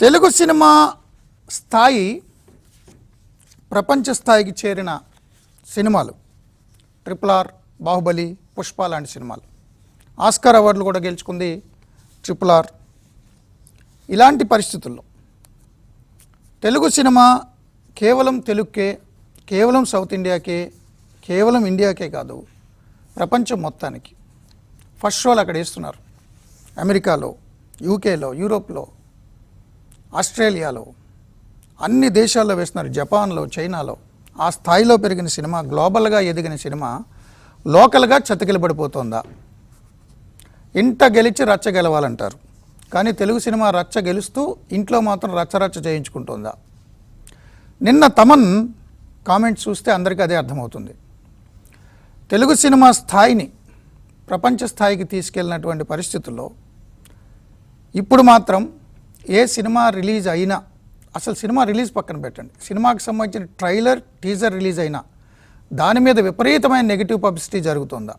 Telugu cinema స్థాయి ప్రపంచ స్థాయికి చేరిన సినిమాలు RRR, బాహుబలి, పుష్ప లాంటి సినిమాలు. ఆస్కార్ అవార్డులు కూడా గెలుచుకుంది RRR. ఇలాంటి పరిస్థితుల్లో తెలుగు సినిమా కేవలం తెలుగుకే, కేవలం సౌత్ ఇండియాకే, కేవలం ఇండియాకే కాదు, ప్రపంచం మొత్తానికి ఫస్ట్ షోలు అక్కడ వేస్తున్నారు. అమెరికాలో, యూకేలో, యూరోప్లో, ఆస్ట్రేలియాలో, అన్ని దేశాల్లో వేస్తున్నారు. జపాన్లో, చైనాలో. ఆ స్థాయిలో పెరిగిన సినిమా, గ్లోబల్గా ఎదిగిన సినిమా లోకల్గా చతికిలబడిపోతుందా? ఇంట గెలిచి రచ్చ గెలవాలంటారు, కానీ తెలుగు సినిమా రచ్చ గెలుస్తూ ఇంట్లో మాత్రం రచ్చరచ్చ చేయించుకుంటుందా? నిన్న తమన్ కామెంట్స్ చూస్తే అందరికీ అదే అర్థమవుతుంది. తెలుగు సినిమా స్థాయిని ప్రపంచ స్థాయికి తీసుకెళ్ళినటువంటి పరిస్థితుల్లో ఇప్పుడు మాత్రం ఏ సినిమా రిలీజ్ అయినా, అసలు సినిమా రిలీజ్ పక్కన పెట్టండి, సినిమాకి సంబంధించిన ట్రైలర్, టీజర్ రిలీజ్ అయినా దాని మీద విపరీతమైన నెగిటివ్ పబ్లిసిటీ జరుగుతుందా?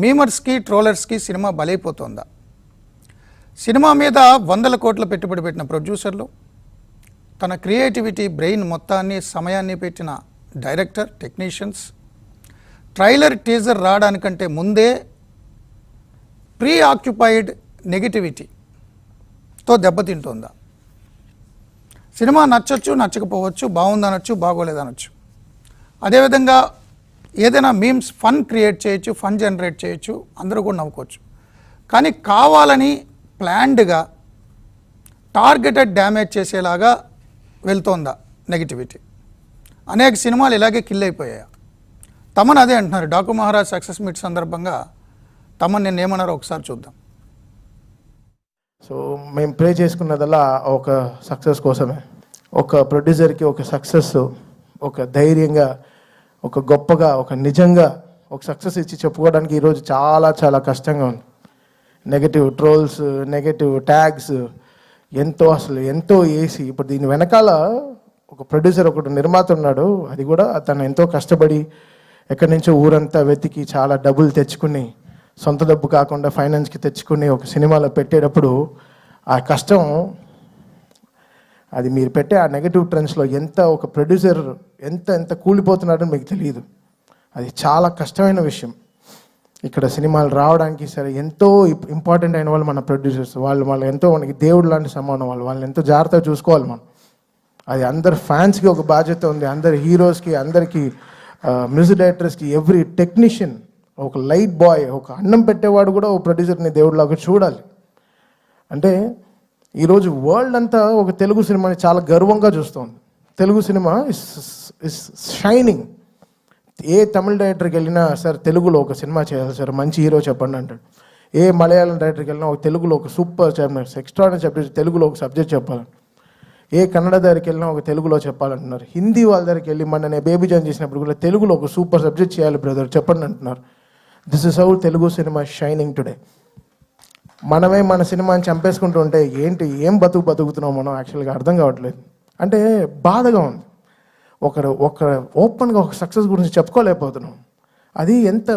మీమర్స్కి, ట్రోలర్స్కి సినిమా బలైపోతుందా? సినిమా మీద 100 కోట్ల పెట్టుబడి పెట్టిన ప్రొడ్యూసర్లు, తన క్రియేటివిటీ, బ్రెయిన్ మొత్తాన్ని, సమయాన్ని పెట్టిన డైరెక్టర్, టెక్నీషియన్స్ ట్రైలర్, టీజర్ రావడానికంటే ముందే ప్రీ ఆక్యుపైడ్ నెగిటివిటీతో దెబ్బతింటుందా? సినిమా నచ్చచ్చు, నచ్చకపోవచ్చు, బాగుందనొచ్చు, బాగోలేదనొచ్చు. అదేవిధంగా ఏదైనా మీమ్స్, ఫన్ క్రియేట్ చేయొచ్చు, ఫన్ జనరేట్ చేయొచ్చు, అందరూ కూడా నవ్వుకోవచ్చు. కానీ కావాలని ప్లాన్డ్గా టార్గెటెడ్ డ్యామేజ్ చేసేలాగా వెళ్తోందా నెగిటివిటీ? అనేక సినిమాలు ఇలాగే కిల్ అయిపోయాయి. తమన్ అదే అంటున్నారు. డాకు మహారాజ్ సక్సెస్ మీట్ సందర్భంగా తమన్ నిన్న ఏమన్నారో ఒకసారి చూద్దాం. సో మేము ప్రే చేసుకున్నదల్లా ఒక సక్సెస్ కోసమే. ఒక ప్రొడ్యూసర్కి ఒక సక్సెస్, ఒక ధైర్యంగా, ఒక గొప్పగా, ఒక నిజంగా ఒక సక్సెస్ ఇచ్చి చెప్పుకోవడానికి ఈరోజు చాలా చాలా కష్టంగా ఉంది. నెగటివ్ ట్రోల్స్, నెగటివ్ ట్యాగ్స్ ఎంతో వేసి, ఇప్పుడు దీని వెనకాల ఒక ప్రొడ్యూసర్, ఒకటి నిర్మాత ఉన్నాడు. అది కూడా తను ఎంతో కష్టపడి ఎక్కడి నుంచో ఊరంతా వెతికి చాలా డబ్బులు తెచ్చుకుని, సొంత డబ్బు కాకుండా ఫైనాన్స్కి తెచ్చుకుని ఒక సినిమాలో పెట్టేటప్పుడు ఆ కష్టం, అది మీరు పెట్టే ఆ నెగటివ్ ట్రెండ్స్లో ఒక ప్రొడ్యూసర్ ఎంత కూలిపోతున్నాడని మీకు తెలియదు. అది చాలా కష్టమైన విషయం. ఇక్కడ సినిమాలు రావడానికి సరే ఎంతో ఇంపార్టెంట్ అయిన వాళ్ళు మన ప్రొడ్యూసర్స్. వాళ్ళు ఎంతో మనకి దేవుడు లాంటి సమానం. వాళ్ళని ఎంతో జాగ్రత్తగా చూసుకోవాలి మనం. అది అందరు ఫ్యాన్స్కి ఒక బాధ్యత ఉంది, అందరి హీరోస్కి, అందరికీ మ్యూజిక్ డైరెక్టర్స్కి, ఎవ్రీ టెక్నీషియన్, ఒక లైట్ బాయ్, ఒక అన్నం పెట్టేవాడు కూడా ఒక ప్రొడ్యూసర్ని దేవుడిలాగా చూడాలి. అంటే ఈరోజు వరల్డ్ అంతా ఒక తెలుగు సినిమాని చాలా గర్వంగా చూస్తుంది. Telugu cinema is shining. ఏ తమిళ డైరెక్టర్కి వెళ్ళినా, సార్ తెలుగులో ఒక సినిమా చేయాలి సార్, మంచి హీరో చెప్పండి అంటాడు. ఏ మలయాళం డైరెక్టర్కి వెళ్ళినా ఒక తెలుగులో ఒక సూపర్ ఎక్స్ట్రాడినరీ సబ్జెక్ట్, తెలుగులో ఒక సబ్జెక్ట్ చెప్పాలి. ఏ కన్నడ దగ్గరికి వెళ్ళినా ఒక తెలుగులో చెప్పాలంటున్నారు. హిందీ వాళ్ళ దగ్గరికి వెళ్ళి నేను బేబీ జాన్ చేసినప్పుడు కూడా తెలుగులో ఒక సూపర్ సబ్జెక్ట్ చేయాలి బ్రదర్ చెప్పండి అంటున్నారు. This is how Telugu cinema shining today. మనమే మన సినిమాని చంపేసుకుంటూ ఉంటే ఏం బతుకుతున్నాం మనం యాక్చువల్గా అర్థం కావట్లేదు. అంటే బాధగా ఉంది. ఒక ఓపెన్గా ఒక సక్సెస్ గురించి చెప్పుకోలేకపోతున్నాం. అది ఎంత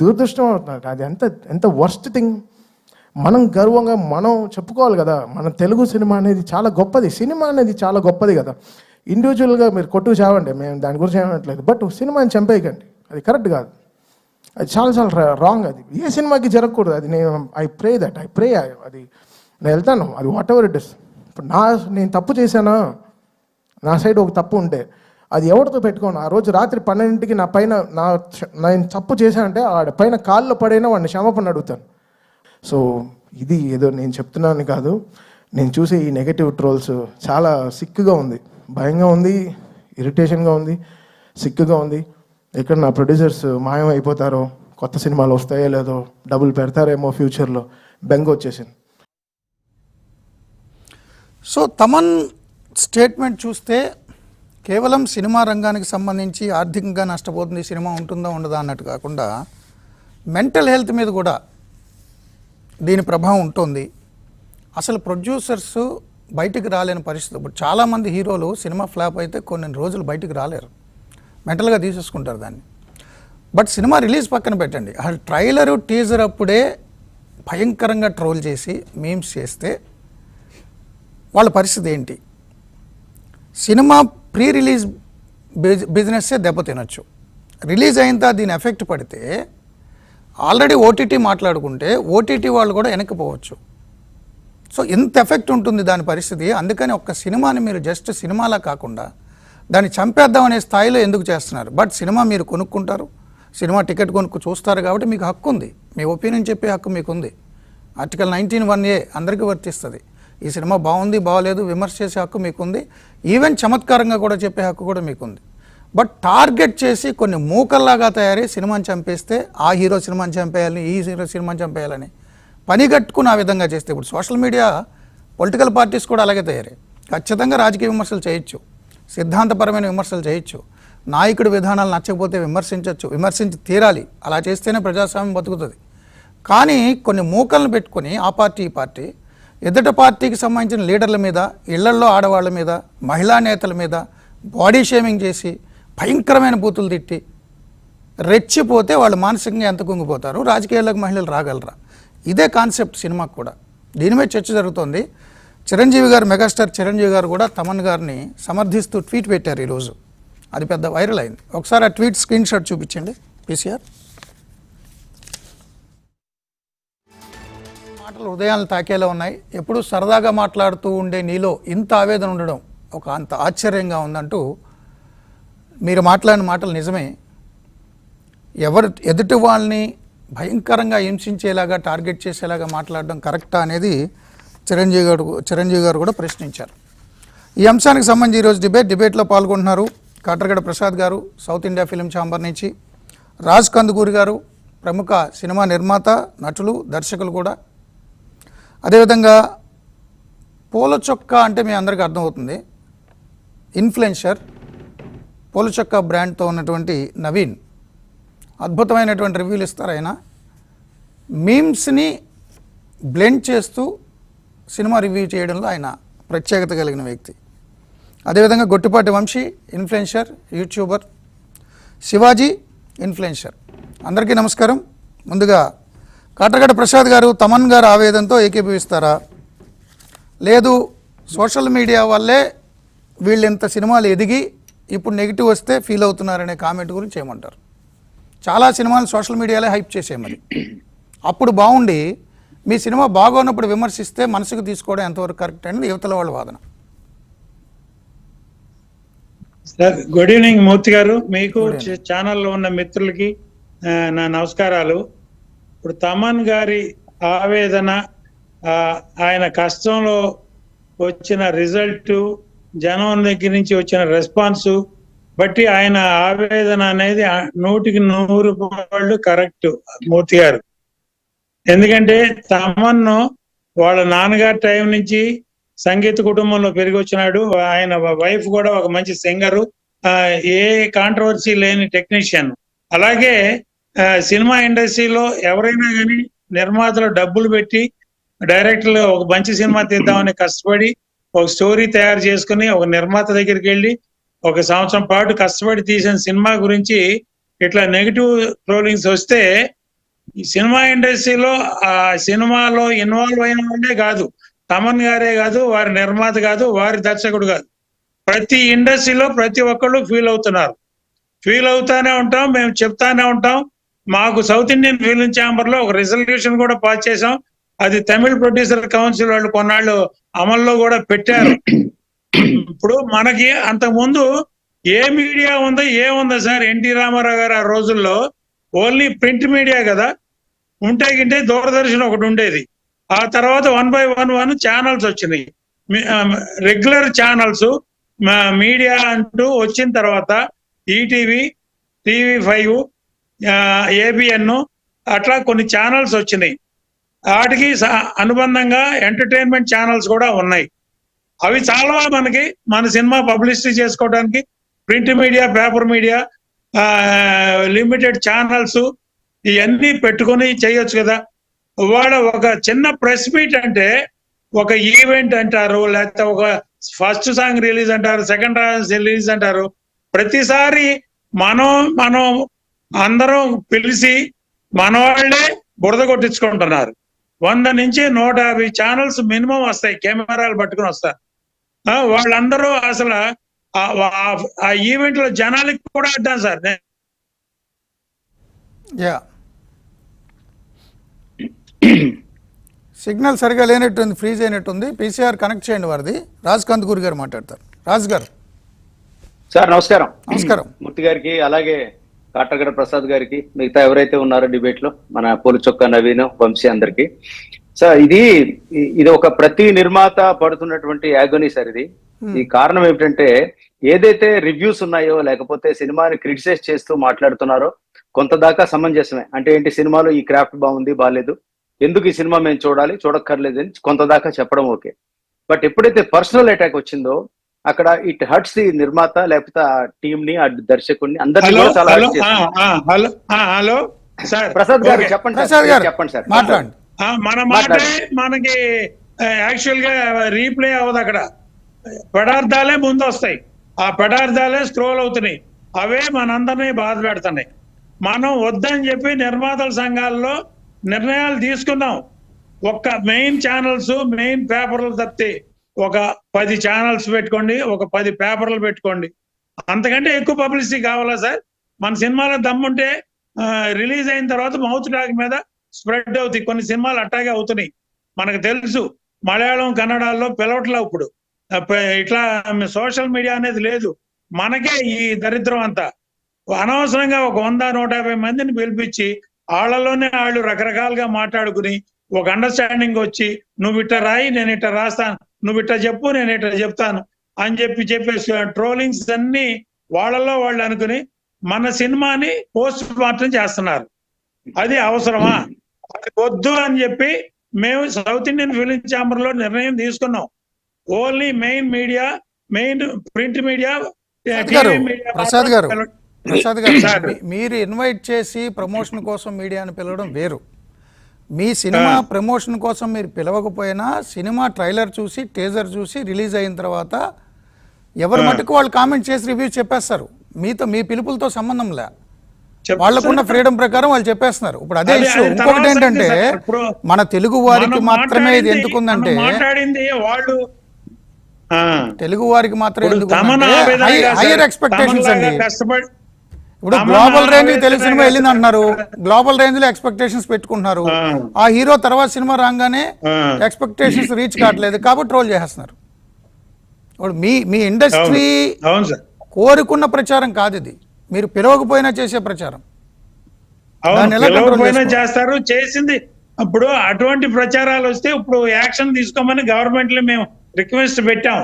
దురదృష్టం అవుతుంది. అది ఎంత వర్స్ట్ థింగ్. మనం గర్వంగా మనం చెప్పుకోవాలి కదా, మన తెలుగు సినిమా అనేది చాలా గొప్పది. సినిమా అనేది చాలా గొప్పది కదా. ఇండివిజువల్గా మీరు కొట్టుకు చావండి, మేము దాని గురించి ఏమనట్లేదు. బట్ సినిమాని చంపేయకండి, అది కరెక్ట్ కాదు. అది చాలా రాంగ్. అది ఏ సినిమాకి జరగకూడదు. అది ఐ ప్రే అది నేను వెళ్తాను, అది వాట్ ఎవర్ ఇట్ ఇస్. ఇప్పుడు నేను తప్పు చేశానా, నా సైడ్ ఒక తప్పు ఉంటే అది ఎవరితో పెట్టుకోను. ఆ రోజు రాత్రి 12ంటికి నా పైన నేను తప్పు చేశానంటే ఆడ పైన కాళ్ళలో పడైనా వాడిని క్షమాపణ అడుగుతాను. సో ఇది ఏదో నేను చెప్తున్నాను కాదు, నేను చూసే ఈ నెగటివ్ ట్రోల్స్ చాలా సిక్కుగా ఉంది, భయంగా ఉంది, ఇరిటేషన్గా ఉంది, సిక్కుగా ఉంది. ఇక్కడ నా ప్రొడ్యూసర్స్ మాయం అయిపోతారో, కొత్త సినిమాలు వస్తాయో లేదో, డబ్బులు పెడతారేమో ఫ్యూచర్లో, బెంగ వచ్చేసింది. సో తమన్ స్టేట్మెంట్ చూస్తే కేవలం సినిమా రంగానికి సంబంధించి ఆర్థికంగా నష్టపోతుంది, సినిమా ఉంటుందా ఉండదా అన్నట్టు కాకుండా మెంటల్ హెల్త్ మీద కూడా దీని ప్రభావం ఉంటుంది. అసలు ప్రొడ్యూసర్స్ బయటికి రాలేని పరిస్థితి. ఇప్పుడు చాలామంది హీరోలు సినిమా ఫ్లాప్ అయితే కొన్ని రోజులు బయటికి రాలేరు, మెంటల్గా తీసేసుకుంటారు దాన్ని. బట్ సినిమా రిలీజ్ పక్కన పెట్టండి, అసలు ట్రైలరు, టీజర్ అప్పుడే భయంకరంగా ట్రోల్ చేసి మీమ్స్ చేస్తే వాళ్ళ పరిస్థితి ఏంటి? సినిమా ప్రీ రిలీజ్ బిజినెస్సే దెబ్బతినొచ్చు. రిలీజ్ అయిన తర్వాత దీని ఎఫెక్ట్ పడితే ఆల్రెడీ ఓటీటీ మాట్లాడుకుంటే ఓటీటీ వాళ్ళు కూడా వెనక్కిపోవచ్చు. సో ఎంత ఎఫెక్ట్ ఉంటుంది దాని పరిస్థితి. అందుకని ఒక్క సినిమాని మీరు జస్ట్ సినిమాలా కాకుండా దాన్ని చంపేద్దామనే స్థాయిలో ఎందుకు చేస్తున్నారు? బట్ సినిమా మీరు కొనుక్కుంటారు, సినిమా టికెట్ కొనుక్కు చూస్తారు కాబట్టి మీకు హక్కు ఉంది, మీ ఒపీనియన్ చెప్పే హక్కు మీకు ఉంది. ఆర్టికల్ 19(1)A అందరికీ వర్తిస్తుంది. ఈ సినిమా బాగుంది బాగలేదు విమర్శ చేసే హక్కు మీకుంది, ఈవెన్ చమత్కారంగా కూడా చెప్పే హక్కు కూడా మీకుంది. బట్ టార్గెట్ చేసి కొన్ని మూకల్లాగా తయారై సినిమాని చంపేస్తే ఆ హీరో సినిమాని చంపేయాలని, ఈ హీరో సినిమాని చంపేయాలని పని కట్టుకుని ఆ విధంగా చేస్తే, ఇప్పుడు సోషల్ మీడియా పొలిటికల్ పార్టీస్ కూడా అలాగే తయారై ఖచ్చితంగా రాజకీయ విమర్శలు చేయొచ్చు, సిద్ధాంతపరమైన విమర్శలు చేయొచ్చు, నాయకుడి విధానాలు నచ్చకపోతే విమర్శించవచ్చు, విమర్శించి తీరాలి. అలా చేస్తేనే ప్రజాస్వామ్యం బతుకుతుంది. కానీ కొన్ని మూకలను పెట్టుకొని ఆ పార్టీ ఈ పార్టీ ఎదుట పార్టీకి సంబంధించిన లీడర్ల మీద, ఇళ్లల్లో ఆడవాళ్ళ మీద, మహిళా నేతల మీద బాడీ షేమింగ్ చేసి భయంకరమైన బూతులు తిట్టి రెచ్చిపోతే వాళ్ళు మానసికంగా ఎంత కుంగిపోతారు, రాజకీయాల్లోకి మహిళలు రాగలరా? ఇదే కాన్సెప్ట్ సినిమాకు కూడా. దీని మీద చర్చ జరుగుతోంది. చిరంజీవి గారు, మెగాస్టార్ చిరంజీవి గారు కూడా తమన్ గారిని సమర్థిస్తూ ట్వీట్ పెట్టారు ఈరోజు. అది పెద్ద వైరల్ అయింది. ఒకసారి ఆ ట్వీట్ స్క్రీన్ షాట్ చూపించండి పీసీఆర్. మాటలు హృదయాలను తాకేలా ఉన్నాయి. ఎప్పుడు సరదాగా మాట్లాడుతూ ఉండే నీలో ఇంత ఆవేదన ఉండడం ఒక అంత ఆశ్చర్యంగా ఉందంటూ మీరు మాట్లాడిన మాటలు నిజమే. ఎవరు ఎదుటి వాళ్ళని భయంకరంగా హింసించేలాగా, టార్గెట్ చేసేలాగా మాట్లాడడం కరెక్టా అనేది చిరంజీవి గారు కూడా ప్రశ్నించారు. ఈ అంశానికి సంబంధించి ఈరోజు డిబేట్లో పాల్గొంటున్నారు కాట్రగడ ప్రసాద్ గారు, సౌత్ ఇండియా ఫిలిం ఛాంబర్ నుంచి, రాజ్ కందుకూరి గారు, ప్రముఖ సినిమా నిర్మాత, నటులు, దర్శకులు కూడా. అదేవిధంగా పూల చొక్కా అంటే మీ అందరికీ అర్థమవుతుంది, ఇన్ఫ్లుయెన్సర్, పూల చొక్కా బ్రాండ్తో ఉన్నటువంటి నవీన్ అద్భుతమైనటువంటి రివ్యూలు ఇస్తారు. ఆయన మీమ్స్ని బ్లెండ్ చేస్తూ సినిమా రివ్యూ చేయడంలో ఆయన ప్రత్యేకత కలిగిన వ్యక్తి. అదేవిధంగా Gottipati Vamsi influencer, YouTuber, Shivaji influencer. అందరికీ నమస్కారం. ముందుగా కాట్రగడ ప్రసాద్ గారు, తమన్ గారు ఆవేదనతో ఏకీభవిస్తారా, లేదు సోషల్ మీడియా వల్లే వీళ్ళు ఇంత సినిమాలు ఎదిగి ఇప్పుడు నెగిటివ్ వస్తే ఫీల్ అవుతున్నారనే కామెంట్ గురించి ఏమంటారు? చాలా సినిమాలు సోషల్ మీడియాలో హైప్ చేసే, మరి అప్పుడు బాగుండి మీ సినిమా బాగోన్నప్పుడు విమర్శిస్తే మనసుకు తీసుకోవడం ఎంతవరకు కరెక్ట్ అనేది యువతల వాళ్ళ వాదన. సార్, గుడ్ ఈవినింగ్ మూర్తి గారు. మీకు ఛానల్లో ఉన్న మిత్రులకి నా నమస్కారాలు. ఇప్పుడు తమన్ గారి ఆవేదన, ఆయన కష్టంలో వచ్చిన రిజల్ట్, జనం దగ్గర నుంచి వచ్చిన రెస్పాన్స్ బట్టి ఆయన ఆవేదన అనేది 100% కరెక్ట్ మూర్తి గారు. ఎందుకంటే తమన్ను వాళ్ళ నాన్నగారి టైం నుంచి సంగీత కుటుంబంలో పెరిగి వచ్చినాడు. ఆయన వైఫ్ కూడా ఒక మంచి సింగరు, ఏ కాంట్రవర్సీ లేని టెక్నీషియన్. అలాగే సినిమా ఇండస్ట్రీలో ఎవరైనా కానీ నిర్మాతలు డబ్బులు పెట్టి డైరెక్టర్లు ఒక మంచి సినిమా తీద్దామని కష్టపడి ఒక స్టోరీ తయారు చేసుకుని ఒక నిర్మాత దగ్గరికి వెళ్ళి 1 సంవత్సరం పాటు కష్టపడి తీసిన సినిమా గురించి ఇట్లా నెగిటివ్ ట్రోలింగ్స్ వస్తే, ఈ సినిమా ఇండస్ట్రీలో ఆ సినిమాలో ఇన్వాల్వ్ అయిన వాళ్ళే కాదు, తమన్ గారే కాదు, వారి నిర్మాత కాదు, వారి దర్శకుడు కాదు, ప్రతి ఇండస్ట్రీలో ప్రతి ఒక్కళ్ళు ఫీల్ అవుతున్నారు. ఫీల్ అవుతానే ఉంటాం, మేము చెప్తానే ఉంటాం. మాకు సౌత్ ఇండియన్ ఫిలిం ఛాంబర్ లో ఒక రిజల్యూషన్ కూడా పాస్ చేసాం. అది తమిళ ప్రొడ్యూసర్ కౌన్సిల్ వాళ్ళు కొన్నాళ్ళు అమల్లో కూడా పెట్టారు. ఇప్పుడు మనకి అంతకుముందు ఏ మీడియా ఉందో ఏముందో సార్, ఎన్టీ రామారావు గారు ఆ రోజుల్లో ఓన్లీ ప్రింట్ మీడియా కదా, ఉంటే దూరదర్శన్ ఒకటి ఉండేది. ఆ తర్వాత 1 by 1 ఛానల్స్ వచ్చినాయి, రెగ్యులర్ ఛానల్స్ మీడియా అంటూ వచ్చిన తర్వాత ఈటీవీ, TV5, ABN అట్లా కొన్ని ఛానల్స్ వచ్చినాయి. వాటికి అనుబంధంగా ఎంటర్టైన్మెంట్ ఛానల్స్ కూడా ఉన్నాయి. అవి చాలా మనకి మన సినిమా పబ్లిసిటీ చేసుకోవడానికి print media, paper media, limited channels ఇవన్నీ పెట్టుకొని చేయొచ్చు కదా. వాళ్ళ ఒక చిన్న ప్రెస్ మీట్ అంటే ఒక ఈవెంట్ అంటారు, లేకపోతే ఒక ఫస్ట్ సాంగ్ రిలీజ్ అంటారు, సెకండ్ రిలీజ్ అంటారు. ప్రతిసారి మనం అందరం పిలిచి మన వాళ్ళే బురద కొట్టించుకుంటున్నారు. 100 నుంచి 150 ఛానల్స్ మినిమం వస్తాయి, కెమెరాలు పట్టుకుని వస్తారు. వాళ్ళందరూ అసలు ఆ ఈవెంట్ లో జనాలకి కూడా అడ్డాను సార్. యా సిగ్నల్ సరిగా లేనట్టుంది, ఫ్రీజ్ అయినట్టుంది. పీసీఆర్ కనెక్ట్ చేయండి వారిది. రాజ్ కందుకూరి గారు మాట్లాడతారు. రాజ్ గారు. సార్ నమస్కారం. నమస్కారం. మూర్తి గారికి, అలాగే కాటగడ ప్రసాద్ గారికి, మిగతా ఎవరైతే ఉన్నారో డిబేట్ లో, మన పూల చొక్క నవీన్, వంశీ అందరికి. సార్ ఇది ఒక ప్రతి నిర్మాత పడుతున్నటువంటి యాగోనీ సార్. ఈ కారణం ఏమిటంటే, ఏదైతే రివ్యూస్ ఉన్నాయో లేకపోతే సినిమాని క్రిటిసైజ్ చేస్తూ మాట్లాడుతున్నారో కొంత దాకా సమంజసమే. అంటే ఏంటి, సినిమాలో ఈ క్రాఫ్ట్ బాగుంది, బాగాలేదు, ఎందుకు ఈ సినిమా మేము చూడాలి, చూడక్కర్లేదు అని కొంత దాకా చెప్పడం ఓకే. బట్ ఎప్పుడైతే పర్సనల్ అటాక్ వచ్చిందో అక్కడ ఇట్ హర్ట్స్ ది నిర్మాత, లేకపోతే ఆ టీమ్ ని, ఆ దర్శకుడిని, అందరినీ కూడా చాలా హర్ట్ చేస్తుంది. హలో సార్ ప్రసాద్ గారు చెప్పండి. ప్రసాద్ గారు చెప్పండి సార్, మాట్లాడండి. మన మాట మనకి యాక్చువల్ గా రీప్లే అవ్వదు. అక్కడ పదార్థాలే ముందు వస్తాయి, ఆ పదార్థాలే స్క్రోల్ అవుతున్నాయి, అవే మనందరినీ బాధ పెడుతున్నాయి. మనం వద్దని చెప్పి నిర్మాతల సంఘాల్లో నిర్ణయాలు తీసుకున్నాం. ఒక్క మెయిన్ ఛానల్స్, మెయిన్ పేపర్లు తప్పితే ఒక 10 ఛానల్స్ పెట్టుకోండి, ఒక 10 పేపర్లు పెట్టుకోండి, అంతకంటే ఎక్కువ పబ్లిసిటీ కావాలా సార్? మన సినిమాలో దమ్ముంటే రిలీజ్ అయిన తర్వాత మౌత్ టాక్ మీద స్ప్రెడ్ అవుతాయి. కొన్ని సినిమాలు అట్టాగే అవుతున్నాయి, మనకు తెలుసు. మలయాళం, కన్నడాల్లో పిలవట్లా ఇప్పుడు. ఇట్లా సోషల్ మీడియా అనేది లేదు. మనకే ఈ దరిద్రం అంతా. అనవసరంగా ఒక 100-150 మందిని పిలిపించి వాళ్ళలోనే వాళ్ళు రకరకాలుగా మాట్లాడుకుని ఒక అండర్స్టాండింగ్ వచ్చి, నువ్వు ఇట్ట రాయి, నేను ఇట్ట రాస్తాను, నువ్వు ఇట్ట చెప్పు, నేను ఇట్ట చెప్తాను అని చెప్పేసి ట్రోలింగ్స్ అన్ని వాళ్ళలో వాళ్ళు అనుకుని మన సినిమాని పోస్ట్ మార్టం చేస్తున్నారు. అది అవసరమా? అది వద్దు అని చెప్పి మేము సౌత్ ఇండియన్ ఫిలిం ఛాంబర్ లో నిర్ణయం తీసుకున్నాం. Only main media, main print media, Prasad గారు మీరు ఇన్వైట్ చేసి ప్రమోషన్ కోసం మీడియాని పిలవడం వేరు. మీ సినిమా ప్రమోషన్ కోసం మీరు పిలవకపోయినా సినిమా ట్రైలర్ చూసి, టీజర్ చూసి రిలీజ్ అయిన తర్వాత ఎవరి మటుకు వాళ్ళు కామెంట్ చేసి రివ్యూ చెప్పేస్తారు. మీ పిలుపులతో సంబంధం లే, వాళ్ళకున్న ఫ్రీడమ్ ప్రకారం వాళ్ళు చెప్పేస్తున్నారు. ఇప్పుడు అదే ఇష్యూ. ఇంకొకటి ఏంటంటే, మన తెలుగు వారికి మాత్రమే ఇది ఎందుకుందంటే, తెలుగు వారికి మాత్రమే ఎందుకుందంటే హైయర్ ఎక్స్పెక్టేషన్స్ అండి. ఇప్పుడు గ్లోబల్ రేంజ్ తెలుగు సినిమా వెళ్ళింది అంటున్నారు, గ్లోబల్ రేంజ్ లో ఎక్స్పెక్టేషన్స్ పెట్టుకుంటున్నారు. ఆ హీరో తర్వాత సినిమా రాగానే ఎక్స్పెక్టేషన్స్ రీచ్ కావట్లేదు కాబట్టి ట్రోల్ చేస్తున్నారు. ఇప్పుడు మీ ఇండస్ట్రీ కోరుకున్న ప్రచారం కాదు ఇది, మీరు పిలవకపోయినా చేసే ప్రచారం. చేస్తారు, చేసింది. ఇప్పుడు అటువంటి ప్రచారాలు వస్తే ఇప్పుడు యాక్షన్ తీసుకోమని గవర్నమెంట్ లో మేము రిక్వెస్ట్ పెట్టాం.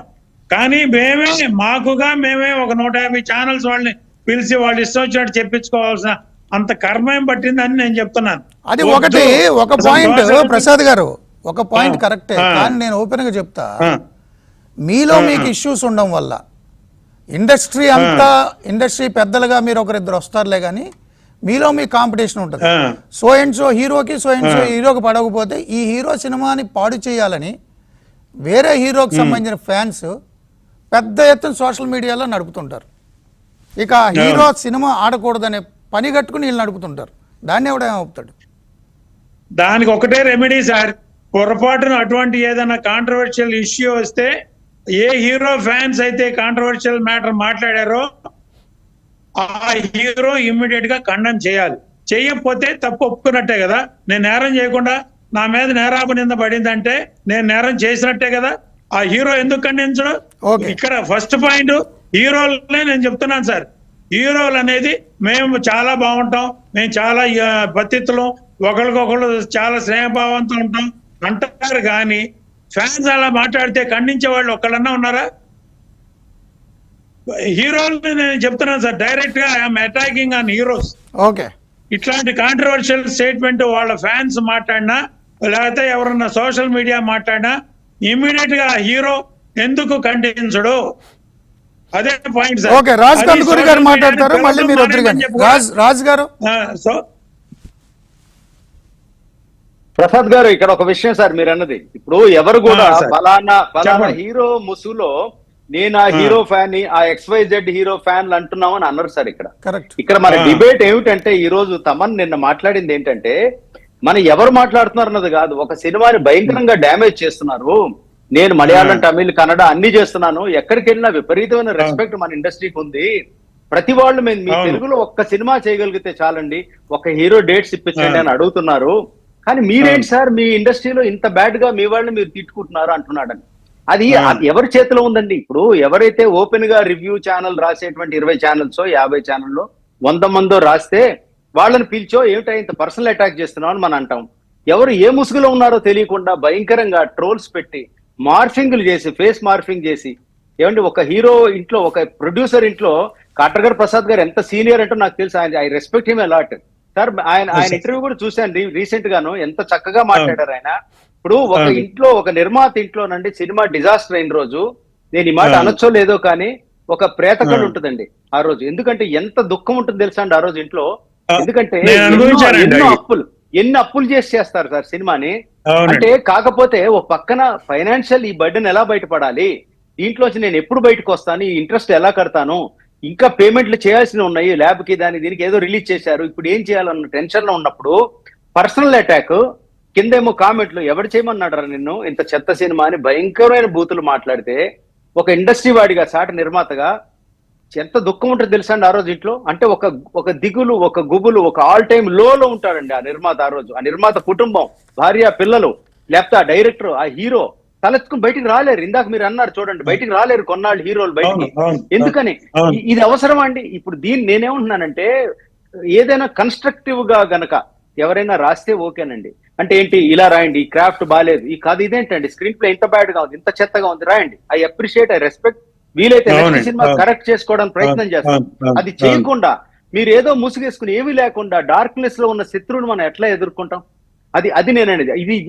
కానీ మేమే ఒక 150 ఛానల్స్ వాళ్ళని పిలిచి వాళ్ళు ఇష్టం వచ్చినట్టు చెప్పించుకోవాల్సిన అంత కర్మేం పట్టిందని నేను చెప్తున్నాను. అది ఒక పాయింట్ ప్రసాద్ గారు, ఒక పాయింట్ కరెక్టే. కానీ నేను ఓపెన్ గా చెప్తా, మీలో మీకు ఇష్యూస్ ఉండడం వల్ల ఇండస్ట్రీ పెద్దలుగా మీరు ఒకరిద్దరు వస్తారులే, కానీ మీలో మీ కాంపిటీషన్ ఉంటుంది. సో అండ్ సో హీరోకి హీరోకి పడకపోతే ఈ హీరో సినిమాని పాడు చేయాలని వేరే హీరోకి సంబంధించిన ఫ్యాన్స్ పెద్ద ఎత్తున సోషల్ మీడియాలో నడుపుతుంటారు. ఇక హీరో సినిమా ఆడకూడదనే పని కట్టుకుని వీళ్ళు నడుపుతుంటారు. దాన్ని ఎవడ ఏమవుతాడు? దానికి ఒకటే రెమెడీ సార్. పొరపాటున అటువంటి ఏదైనా కాంట్రవర్షియల్ ఇష్యూ వస్తే, ఏ హీరో ఫ్యాన్స్ అయితే కాంట్రవర్షియల్ మ్యాటర్ మాట్లాడారో ఆ హీరో ఇమ్మీడియట్ గా కండెమ్ చేయాలి. చేయకపోతే తప్పు ఒప్పుకున్నట్టే కదా. నేను నేరం చేయకుండా నా మీద నేరాపు నింద పడిందంటే నేను నేరం చేసినట్టే కదా. ఆ హీరో ఎందుకు ఖండించడు? ఇక్కడ ఫస్ట్ పాయింట్ హీరోలనే నేను చెప్తున్నాను సార్. హీరోలు అనేది మేము చాలా బాగుంటాం, మేము చాలా పతిత్తులం, ఒకరికొకరు చాలా స్నేహభావంతో ఉంటాం అంటారు. కానీ ఫ్యాన్స్ అలా మాట్లాడితే ఖండించే వాళ్ళు ఒక్కళ్ళన్నా ఉన్నారా? హీరోల్ని నేను చెప్తున్నాను సార్, డైరెక్ట్ గా I'm attacking on heroes. Okay, ఇట్లాంటి కాంట్రవర్షియల్ స్టేట్మెంట్ వాళ్ళ ఫ్యాన్స్ మాట్లాడినా, లేకపోతే ఎవరన్నా సోషల్ మీడియా మాట్లాడినా ఇమ్మీడియట్ గా హీరో ఎందుకు ఖండించడు? అదే point sir. Okay, Raj Kandukuri గారు మాట్లాడతారు, మళ్ళీ మీరు రాజ్ గారు. సో ప్రసాద్ గారు, ఇక్కడ ఒక విషయం సార్, మీరు అన్నది ఇప్పుడు ఎవరు కూడా ఫలానా హీరో ముసుగులో నేను ఆ హీరో ఫ్యాన్ ని, ఆ XYZ హీరో ఫ్యాన్లు అంటున్నాం అని అన్నారు సార్. ఇక్కడ మన డిబేట్ ఏమిటంటే, ఈ రోజు తమన్ నిన్న మాట్లాడింది ఏంటంటే, మనం ఎవరు మాట్లాడుతున్నారు అన్నది కాదు, ఒక సినిమాని భయంకరంగా డ్యామేజ్ చేస్తున్నారు, నేను మలయాళం, తమిళ్, కన్నడ అన్ని చేస్తున్నాను. ఎక్కడికి వెళ్ళినా విపరీతమైన రెస్పెక్ట్ మన ఇండస్ట్రీకి ఉంది. ప్రతి వాళ్ళు మేము మీ తెలుగులో ఒక్క సినిమా చేయగలిగితే చాలండి, ఒక హీరో డేట్స్ ఇప్పించండి అని అడుగుతున్నారు. కానీ మీరేంటి సార్ మీ ఇండస్ట్రీలో ఇంత బ్యాడ్ గా మీ వాళ్ళని మీరు తిట్టుకుంటున్నారు అంటున్నాడని. అది ఎవరి చేతిలో ఉందండి? ఇప్పుడు ఎవరైతే ఓపెన్ గా రివ్యూ ఛానల్ రాసేటువంటి 20 ఛానల్స్ 50 ఛానల్లో 100 మందో రాస్తే వాళ్ళని పిలిచో ఏమిటో ఇంత పర్సనల్ అటాక్ చేస్తున్నావు అని మనం అంటాం. ఎవరు ఏ ముసుగులో ఉన్నారో తెలియకుండా భయంకరంగా ట్రోల్స్ పెట్టి మార్ఫింగ్లు చేసి, ఫేస్ మార్ఫింగ్ చేసి, ఏమంటే ఒక హీరో ఇంట్లో, ఒక ప్రొడ్యూసర్ ఇంట్లో కాటర్గర్ ప్రసాద్ గారు ఎంత సీనియర్ అంటో నాకు తెలుసు. I respect him a lot sir. ఆయన ఇంటర్వ్యూ కూడా చూశాను రీసెంట్ గాను, ఎంత చక్కగా మాట్లాడారు ఆయన. ఇప్పుడు ఒక ఇంట్లో, ఒక నిర్మాత ఇంట్లో నుండి సినిమా డిజాస్టర్ అయిన రోజు, నేను ఈ మాట అనొచ్చో లేదో కానీ ఒక ప్రేతకళ్ళు ఉంటుందండి ఆ రోజు. ఎందుకంటే ఎంత దుఃఖం ఉంటుంది తెలుసా అండి ఆ రోజు ఇంట్లో. ఎందుకంటే ఎన్ని అప్పులు చేసి చేస్తారు సార్ సినిమాని. అంటే కాకపోతే ఓ పక్కన ఫైనాన్షియల్ ఈ బర్డెన్ ఎలా బయటపడాలి, దీంట్లోంచి నేను ఎప్పుడు బయటకు వస్తాను, ఈ ఇంట్రెస్ట్ ఎలా కడతాను, ఇంకా పేమెంట్లు చేయాల్సినవి ఉన్నాయి, ల్యాబ్ కి దీనికి ఏదో రిలీజ్ చేశారు, ఇప్పుడు ఏం చేయాలన్న టెన్షన్ లో ఉన్నప్పుడు పర్సనల్ అటాక్, కిందేమో కామెంట్లు ఎవరు చేయమన్నాడరా నిన్ను ఇంత చెత్త సినిమా అని భయంకరమైన బూతులు మాట్లాడితే, ఒక ఇండస్ట్రీ వాడిగా, సాటి నిర్మాతగా ఎంత దుఃఖం ఉంటుంది తెలుసా అండి ఆ రోజు ఇంట్లో. అంటే ఒక దిగులు, ఒక గుబులు, ఒక ఆల్ టైమ్ లోలో ఉంటాడండి ఆ నిర్మాత ఆ రోజు. ఆ నిర్మాత కుటుంబం, భార్య, పిల్లలు, లేకపోతే ఆ డైరెక్టర్, ఆ హీరో తలెత్తుకుని బయటికి రాలేరు. ఇందాక మీరు అన్నారు చూడండి, బయటికి రాలేరు కొన్నాళ్ళు హీరోలు బయటికి. ఎందుకని? ఇది అవసరం అండి. ఇప్పుడు నేనేమంటున్నానంటే, ఏదైనా కన్స్ట్రక్టివ్ గా గనక ఎవరైనా రాస్తే ఓకేనండి. అంటే ఏంటి, ఇలా రాయండి, ఈ క్రాఫ్ట్ బాగాలేదు, ఈ కాదు ఇదేంటండి, స్క్రీన్ ప్లే ఇంత బ్యాడ్ గా ఉంది, ఇంత చెత్తగా ఉంది, రాయండి, ఐ అప్రిషియేట్, ఐ రెస్పెక్ట్. వీలైతే నెక్స్ట్ సినిమా కరెక్ట్ చేసుకోవడానికి ప్రయత్నం చేస్తాం. అది చేయకుండా మీరు ఏదో ముసుగేసుకుని ఏమీ లేకుండా డార్క్నెస్ లో ఉన్న శత్రువుని మనం ఎట్లా ఎదుర్కొంటాం? అది నేనండి.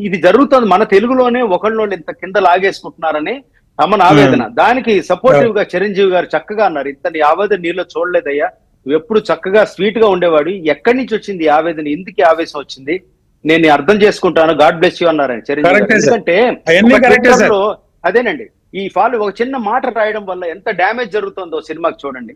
ఇది జరుగుతుంది మన తెలుగులోనే. ఒకళ్ళు ఇంత కింద లాగేసుకుంటున్నారని తమన ఆవేదన. దానికి సపోర్టివ్ గా చిరంజీవి గారు చక్కగా అన్నారు, ఇంత నీ ఆవేదన నీలో చూడలేదయ్యా, నువ్వు ఎప్పుడు చక్కగా స్వీట్ గా ఉండేవాడు, ఎక్కడి నుంచి వచ్చింది ఆవేదన, ఎందుకు ఆవేశం వచ్చింది, నేను అర్థం చేసుకుంటాను, గాడ్ బ్లెస్ యూ అన్నారని చిరంజీవి. ఎందుకంటే అదేనండి, ఈ ఫాలో ఒక చిన్న మాట రాయడం వల్ల ఎంత డ్యామేజ్ జరుగుతుందో సినిమాకి చూడండి.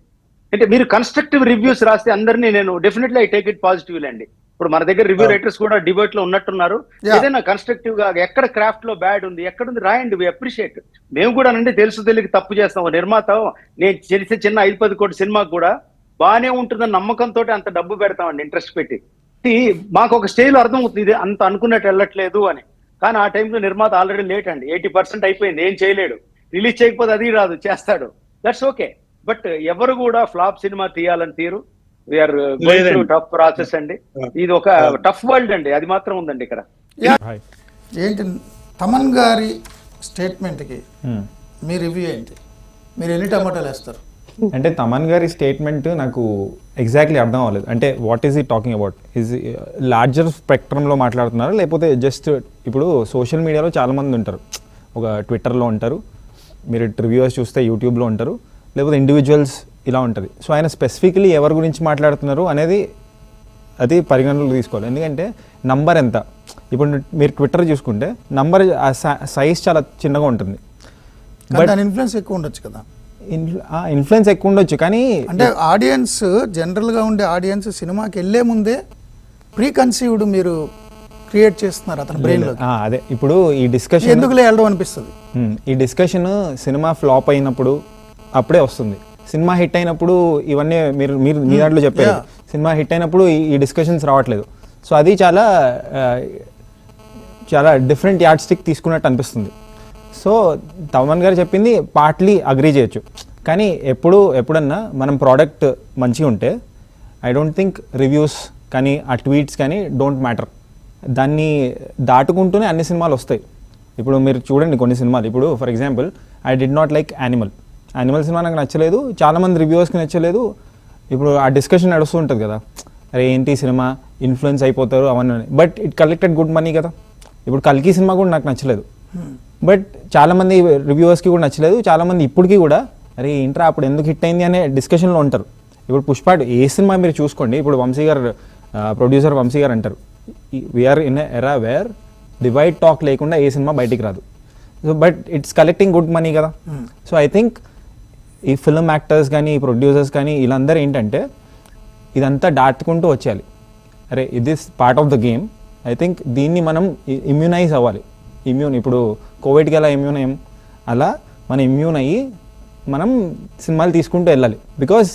అంటే మీరు కన్స్ట్రక్టివ్ రివ్యూస్ రాస్తే అందరినీ నేను definitely I take it positive అండి. ఇప్పుడు మన దగ్గర రివ్యూ రైటర్స్ కూడా డిబేట్ లో ఉన్నట్టున్నారు. ఏదైనా కన్స్ట్రక్టివ్ గా ఎక్కడ క్రాఫ్ట్ లో బ్యాడ్ ఉంది, ఎక్కడుంది రాయండి, వి అప్రిషియేట్. మేము కూడా నండి తెలుసు తెలియక తప్పు చేస్తాం. నిర్మాత నేను చేసే చిన్న 5-10 కోట్ల సినిమాకు కూడా బాగానే ఉంటుందని నమ్మకంతో అంత డబ్బు పెడతామండి, ఇంట్రెస్ట్ పెట్టి. మాకు ఒక స్టేజ్ లో అర్థం అవుతుంది ఇది అంత అనుకున్నట్టు వెళ్ళట్లేదు అని. కానీ ఆ టైంలో నిర్మాత ఆల్రెడీ లేట్ అండి, 80% అయిపోయింది, ఏం చేయలేడు. రిలీజ్ చేయకపోతే అది రాదు, చేస్తాడు, దట్స్ ఓకే. బట్ ఎవరు కూడా ఫ్లాప్ సినిమా తీయాలని తీరు. We're going through tough process అండి. ఇది ఒక టఫ్ వరల్డ్ అండి, అది మాత్రం ఉందండి ఇక్కడ. ఏంటి తమన్ గారి స్టేట్మెంట్కి మీ రివ్యూ ఏంటి? మీరు ఎన్ని టమాటాలు వేస్తారు? అంటే తమన్ గారి స్టేట్మెంట్ నాకు ఎగ్జాక్ట్లీ అర్థం అవ్వలేదు. అంటే వాట్ ఈస్ ఈ టాకింగ్ అబౌట్? ఈజ్ లార్జర్ స్పెక్ట్రంలో మాట్లాడుతున్నారా, లేకపోతే జస్ట్ ఇప్పుడు సోషల్ మీడియాలో చాలామంది ఉంటారు, ఒక ట్విట్టర్లో ఉంటారు, మీరు రివ్యూవర్స్ చూస్తే యూట్యూబ్లో ఉంటారు, లేకపోతే ఇండివిజువల్స్ ఇలా ఉంటుంది. సో ఆయన స్పెసిఫికలీ ఎవరి గురించి మాట్లాడుతున్నారు అనేది అది పరిగణనలోకి తీసుకోవాలి. ఎందుకంటే నంబర్ ఎంత, ఇప్పుడు మీరు ట్విట్టర్ చూసుకుంటే నంబర్ సైజ్ చాలా చిన్నగా ఉంటుంది, బట్ ఇన్ఫ్లుయెన్స్ ఎక్కువ ఉండొచ్చు కదా. ఇన్ఫ్లుయెన్స్ ఎక్కువ ఉండొచ్చు, కానీ అంటే ఆడియన్స్ జనరల్గా ఉండే ఆడియన్స్ సినిమాకి వెళ్ళే ముందే ప్రీ కన్సీవ్డ్ మీరు క్రియేట్ చేస్తున్నారు అతని బ్రెయిన్లో. అదే ఇప్పుడు ఈ డిస్కషన్ ఎందుకులే వెళ్ళడం అనిపిస్తుంది. ఈ డిస్కషన్ సినిమా ఫ్లాప్ అయినప్పుడు అప్పుడే వస్తుంది. సినిమా హిట్ అయినప్పుడు ఇవన్నీ మీరు మీ దాంట్లో చెప్పారు, సినిమా హిట్ అయినప్పుడు ఈ డిస్కషన్స్ రావట్లేదు. సో అది చాలా చాలా డిఫరెంట్ యార్డ్ స్టిక్ తీసుకున్నట్టు అనిపిస్తుంది. సో తమన్ గారు చెప్పింది పార్ట్లీ అగ్రీ చేయొచ్చు, కానీ ఎప్పుడన్నా మనం ప్రోడక్ట్ మంచిగా ఉంటే ఐ డోంట్ థింక్ రివ్యూస్ కానీ ఆ ట్వీట్స్ కానీ డోంట్ మ్యాటర్. దాన్ని దాటుకుంటూనే అన్ని సినిమాలు వస్తాయి. ఇప్పుడు మీరు చూడండి కొన్ని సినిమాలు, ఇప్పుడు for example I did not like animal cinema నాకు నచ్చలేదు, చాలామంది రివ్యూవర్స్కి నచ్చలేదు. ఇప్పుడు ఆ డిస్కషన్ నడుస్తూ ఉంటుంది కదా, అరే ఏంటి సినిమా ఇన్ఫ్లుయెన్స్ అయిపోతారు అవన్నీ, but it collected good money కదా. ఇప్పుడు కల్కి సినిమా కూడా నాకు నచ్చలేదు, బట్ చాలామంది రివ్యూవర్స్కి కూడా నచ్చలేదు. చాలామంది ఇప్పటికీ కూడా అరే ఏంట్రా అప్పుడు ఎందుకు హిట్ అయింది అనే డిస్కషన్లో ఉంటారు. ఇప్పుడు పుష్ప ఏ సినిమా మీరు చూసుకోండి, ఇప్పుడు వంశీ గారు ప్రొడ్యూసర్ వంశీ గారు అంటారు, వీఆర్ ఇన్ ఎరా వేర్ డివైడ్ టాక్ లేకుండా ఏ సినిమా బయటికి రాదు. So but it's collecting good money కదా. సో ఐ థింక్ ఈ ఫిల్మ్ యాక్టర్స్ కానీ ఈ ప్రొడ్యూసర్స్ కానీ వీళ్ళందరూ ఏంటంటే ఇదంతా దాటుకుంటూ వచ్చేయాలి. అరే ఇది part of the game. I think దీన్ని మనం ఇమ్యూనైజ్ అవ్వాలి. ఇమ్యూన్, ఇప్పుడు కోవిడ్కి ఎలా ఇమ్యూన్ అయ్యాం అలా మనం ఇమ్యూన్ అయ్యి మనం సినిమాలు తీసుకుంటూ వెళ్ళాలి. Because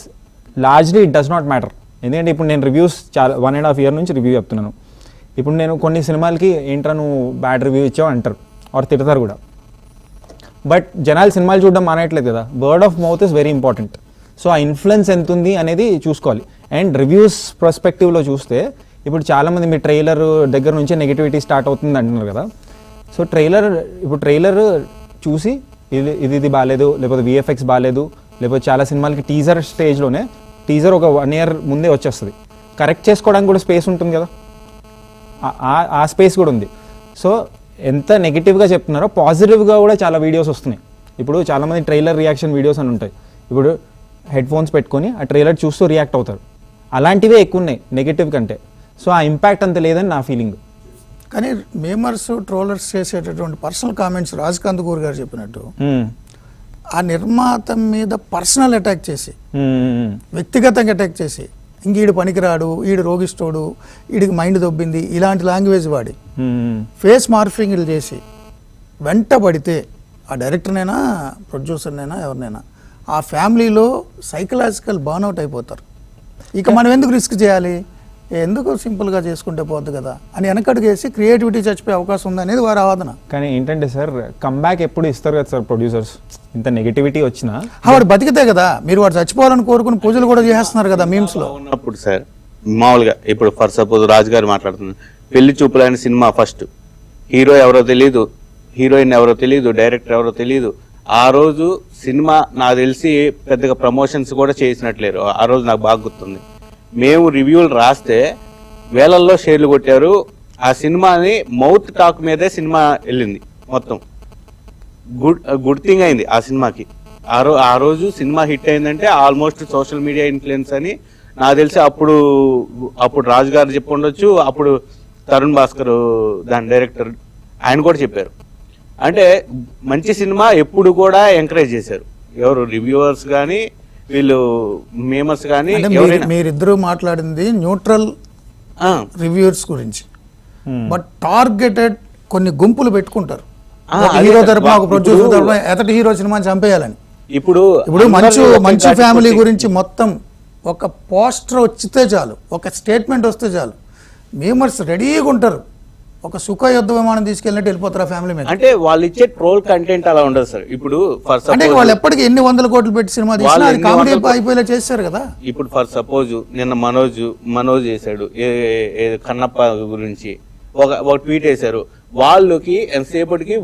largely it does not matter. ఎందుకంటే ఇప్పుడు నేను రివ్యూస్ చాలా 1.5 year నుంచి రివ్యూ చెప్తున్నాను. ఇప్పుడు నేను కొన్ని సినిమాలకి ఏంట్రా నువ్వు బ్యాడ్ రివ్యూ ఇచ్చావు అంటారు, ఆర్ తిడతారు కూడా. బట్ జనాలు సినిమాలు చూడడం మానేయట్లేదు కదా. Word of mouth is very important. So ఆ ఇన్ఫ్లుయెన్స్ ఎంత ఉంది అనేది చూసుకోవాలి. అండ్ రివ్యూస్ పర్స్పెక్టివ్లో చూస్తే ఇప్పుడు చాలామంది మీ ట్రైలర్ దగ్గర నుంచే నెగిటివిటీ స్టార్ట్ అవుతుంది అంటున్నారు కదా. సో ట్రైలర్ చూసి ఇది బాగాలేదు, లేకపోతే విఎఫ్ఎక్స్ బాగాలేదు, లేకపోతే చాలా సినిమాలకి టీజర్ స్టేజ్లోనే టీజర్ ఒక 1 year ముందే వచ్చేస్తుంది. కరెక్ట్ చేసుకోవడానికి కూడా స్పేస్ ఉంటుంది కదా, ఆ స్పేస్ కూడా ఉంది. సో ఎంత నెగిటివ్గా చెప్తున్నారో పాజిటివ్గా కూడా చాలా వీడియోస్ వస్తున్నాయి. ఇప్పుడు చాలామంది ట్రైలర్ రియాక్షన్ వీడియోస్ అని ఉంటాయి. ఇప్పుడు హెడ్ ఫోన్స్ పెట్టుకొని ఆ ట్రైలర్ చూస్తూ రియాక్ట్ అవుతారు. అలాంటివే ఎక్కువ ఉన్నాయి నెగిటివ్ కంటే. సో ఆ ఇంపాక్ట్ అంత లేదని నా ఫీలింగ్. కానీ మేమర్స్ ట్రోలర్స్ చేసేటటువంటి పర్సనల్ కామెంట్స్ రాజకాంత్ గూర్ గారు చెప్పినట్టు ఆ నిర్మాత మీద పర్సనల్ అటాక్ చేసి, వ్యక్తిగతంగా అటాక్ చేసి, ఇంక ఈడు పనికిరాడు, ఈడు రోగిస్తోడు, ఈడికి మైండ్ దొబ్బింది, ఇలాంటి లాంగ్వేజ్ వాడి ఫేస్ మార్ఫింగ్లు చేసి వెంటబడితే ఆ డైరెక్టర్నైనా ప్రొడ్యూసర్నైనా ఎవరినైనా ఆ ఫ్యామిలీలో సైకలాజికల్ బర్న్అవుట్ అయిపోతారు. ఇక మనం ఎందుకు రిస్క్ చేయాలి, ఎందుకు సింపుల్గా చేసుకుంటే పోద్దు కదా అని వెనకడుగేసి క్రియేటివిటీ చచ్చిపోయే అవకాశం ఉంది అనేది వారి ఆవాదన. కానీ ఏంటంటే సార్ కంబ్యాక్ ఎప్పుడు ఇస్తారు కదా సార్ ప్రొడ్యూసర్స్. ఇంత నెగిటివిటీ వచ్చినా వాడు బతికితే కదా. మీరు వాడు చచ్చిపోవాలని కోరుకుని పూజలు కూడా చేస్తున్నారు కదా మీమ్స్ లో. ఉన్నప్పుడు సార్ మామూలుగా ఇప్పుడు ఫర్ సపోజ్ రాజు గారు మాట్లాడుతున్నారు, పెళ్లి చూపులైన సినిమా ఫస్ట్ హీరో ఎవరో తెలియదు, హీరోయిన్ ఎవరో తెలియదు, డైరెక్టర్ ఎవరో తెలియదు. ఆ రోజు సినిమా నాకు తెలిసి పెద్దగా ప్రమోషన్స్ కూడా చేసినట్లేరు. ఆ రోజు నాకు బాగా గుర్తుంది. మేము రివ్యూలు రాస్తే వేలల్లో షేర్లు కొట్టారు. ఆ సినిమాని మౌత్ టాక్ మీదే సినిమా వెళ్ళింది మొత్తం. గుడ్ థింగ్ అయింది ఆ సినిమాకి. ఆ రోజు సినిమా హిట్ అయిందంటే ఆల్మోస్ట్ సోషల్ మీడియా ఇన్ఫ్లుయెన్స్ అని నాకు తెలిసి అప్పుడు రాజు గారు చెప్పి ఉండొచ్చు, అప్పుడు తరుణ్ భాస్కర్ దాని డైరెక్టర్ ఆయన కూడా చెప్పారు. అంటే మంచి సినిమా ఎప్పుడు కూడా ఎంకరేజ్ చేశారు ఎవరు రివ్యూవర్స్ కానీ వీళ్ళు మేమర్స్ కానీ. మీరిద్దరూ మాట్లాడింది న్యూట్రల్ రివ్యూవర్స్ గురించి. బట్ టార్గెటెడ్ కొన్ని గుంపులు పెట్టుకుంటారు, హీరో తరపున ఒక ప్రొడ్యూసర్ తరపున ఎతటి హీరో సినిమాని చంపేయాలని. ఇప్పుడు మంచి ఫ్యామిలీ గురించి మొత్తం ఒక పోస్టర్ వచ్చితే చాలు, ఒక స్టేట్మెంట్ వస్తే చాలు, మేమర్స్ రెడీగా ఉంటారు. ఒక సుఖ యుద్ధ విమానం తీసుకెళ్ళినట్టు వెళ్ళిపోతారు ఆ ఫ్యామిలీ మీద. అంటే వాళ్ళు ఇచ్చే ట్రోల్ కంటెంట్ అలా ఉండదు సార్. ఇప్పుడు అంటే వాళ్ళు ఎప్పటికీ ఎన్ని 100 కోట్లు పెట్టి సినిమా తీసినా అది కామెడీ అయిపోయేలా చేస్తారు కదా. ఇప్పుడు ఫర్ సపోజ్ నిన్న మనోజ్ చేశాడు కన్నప్ప గురించి ఒక ట్వీట్ వేశారు. వాళ్ళకి ఎంతసేపటికి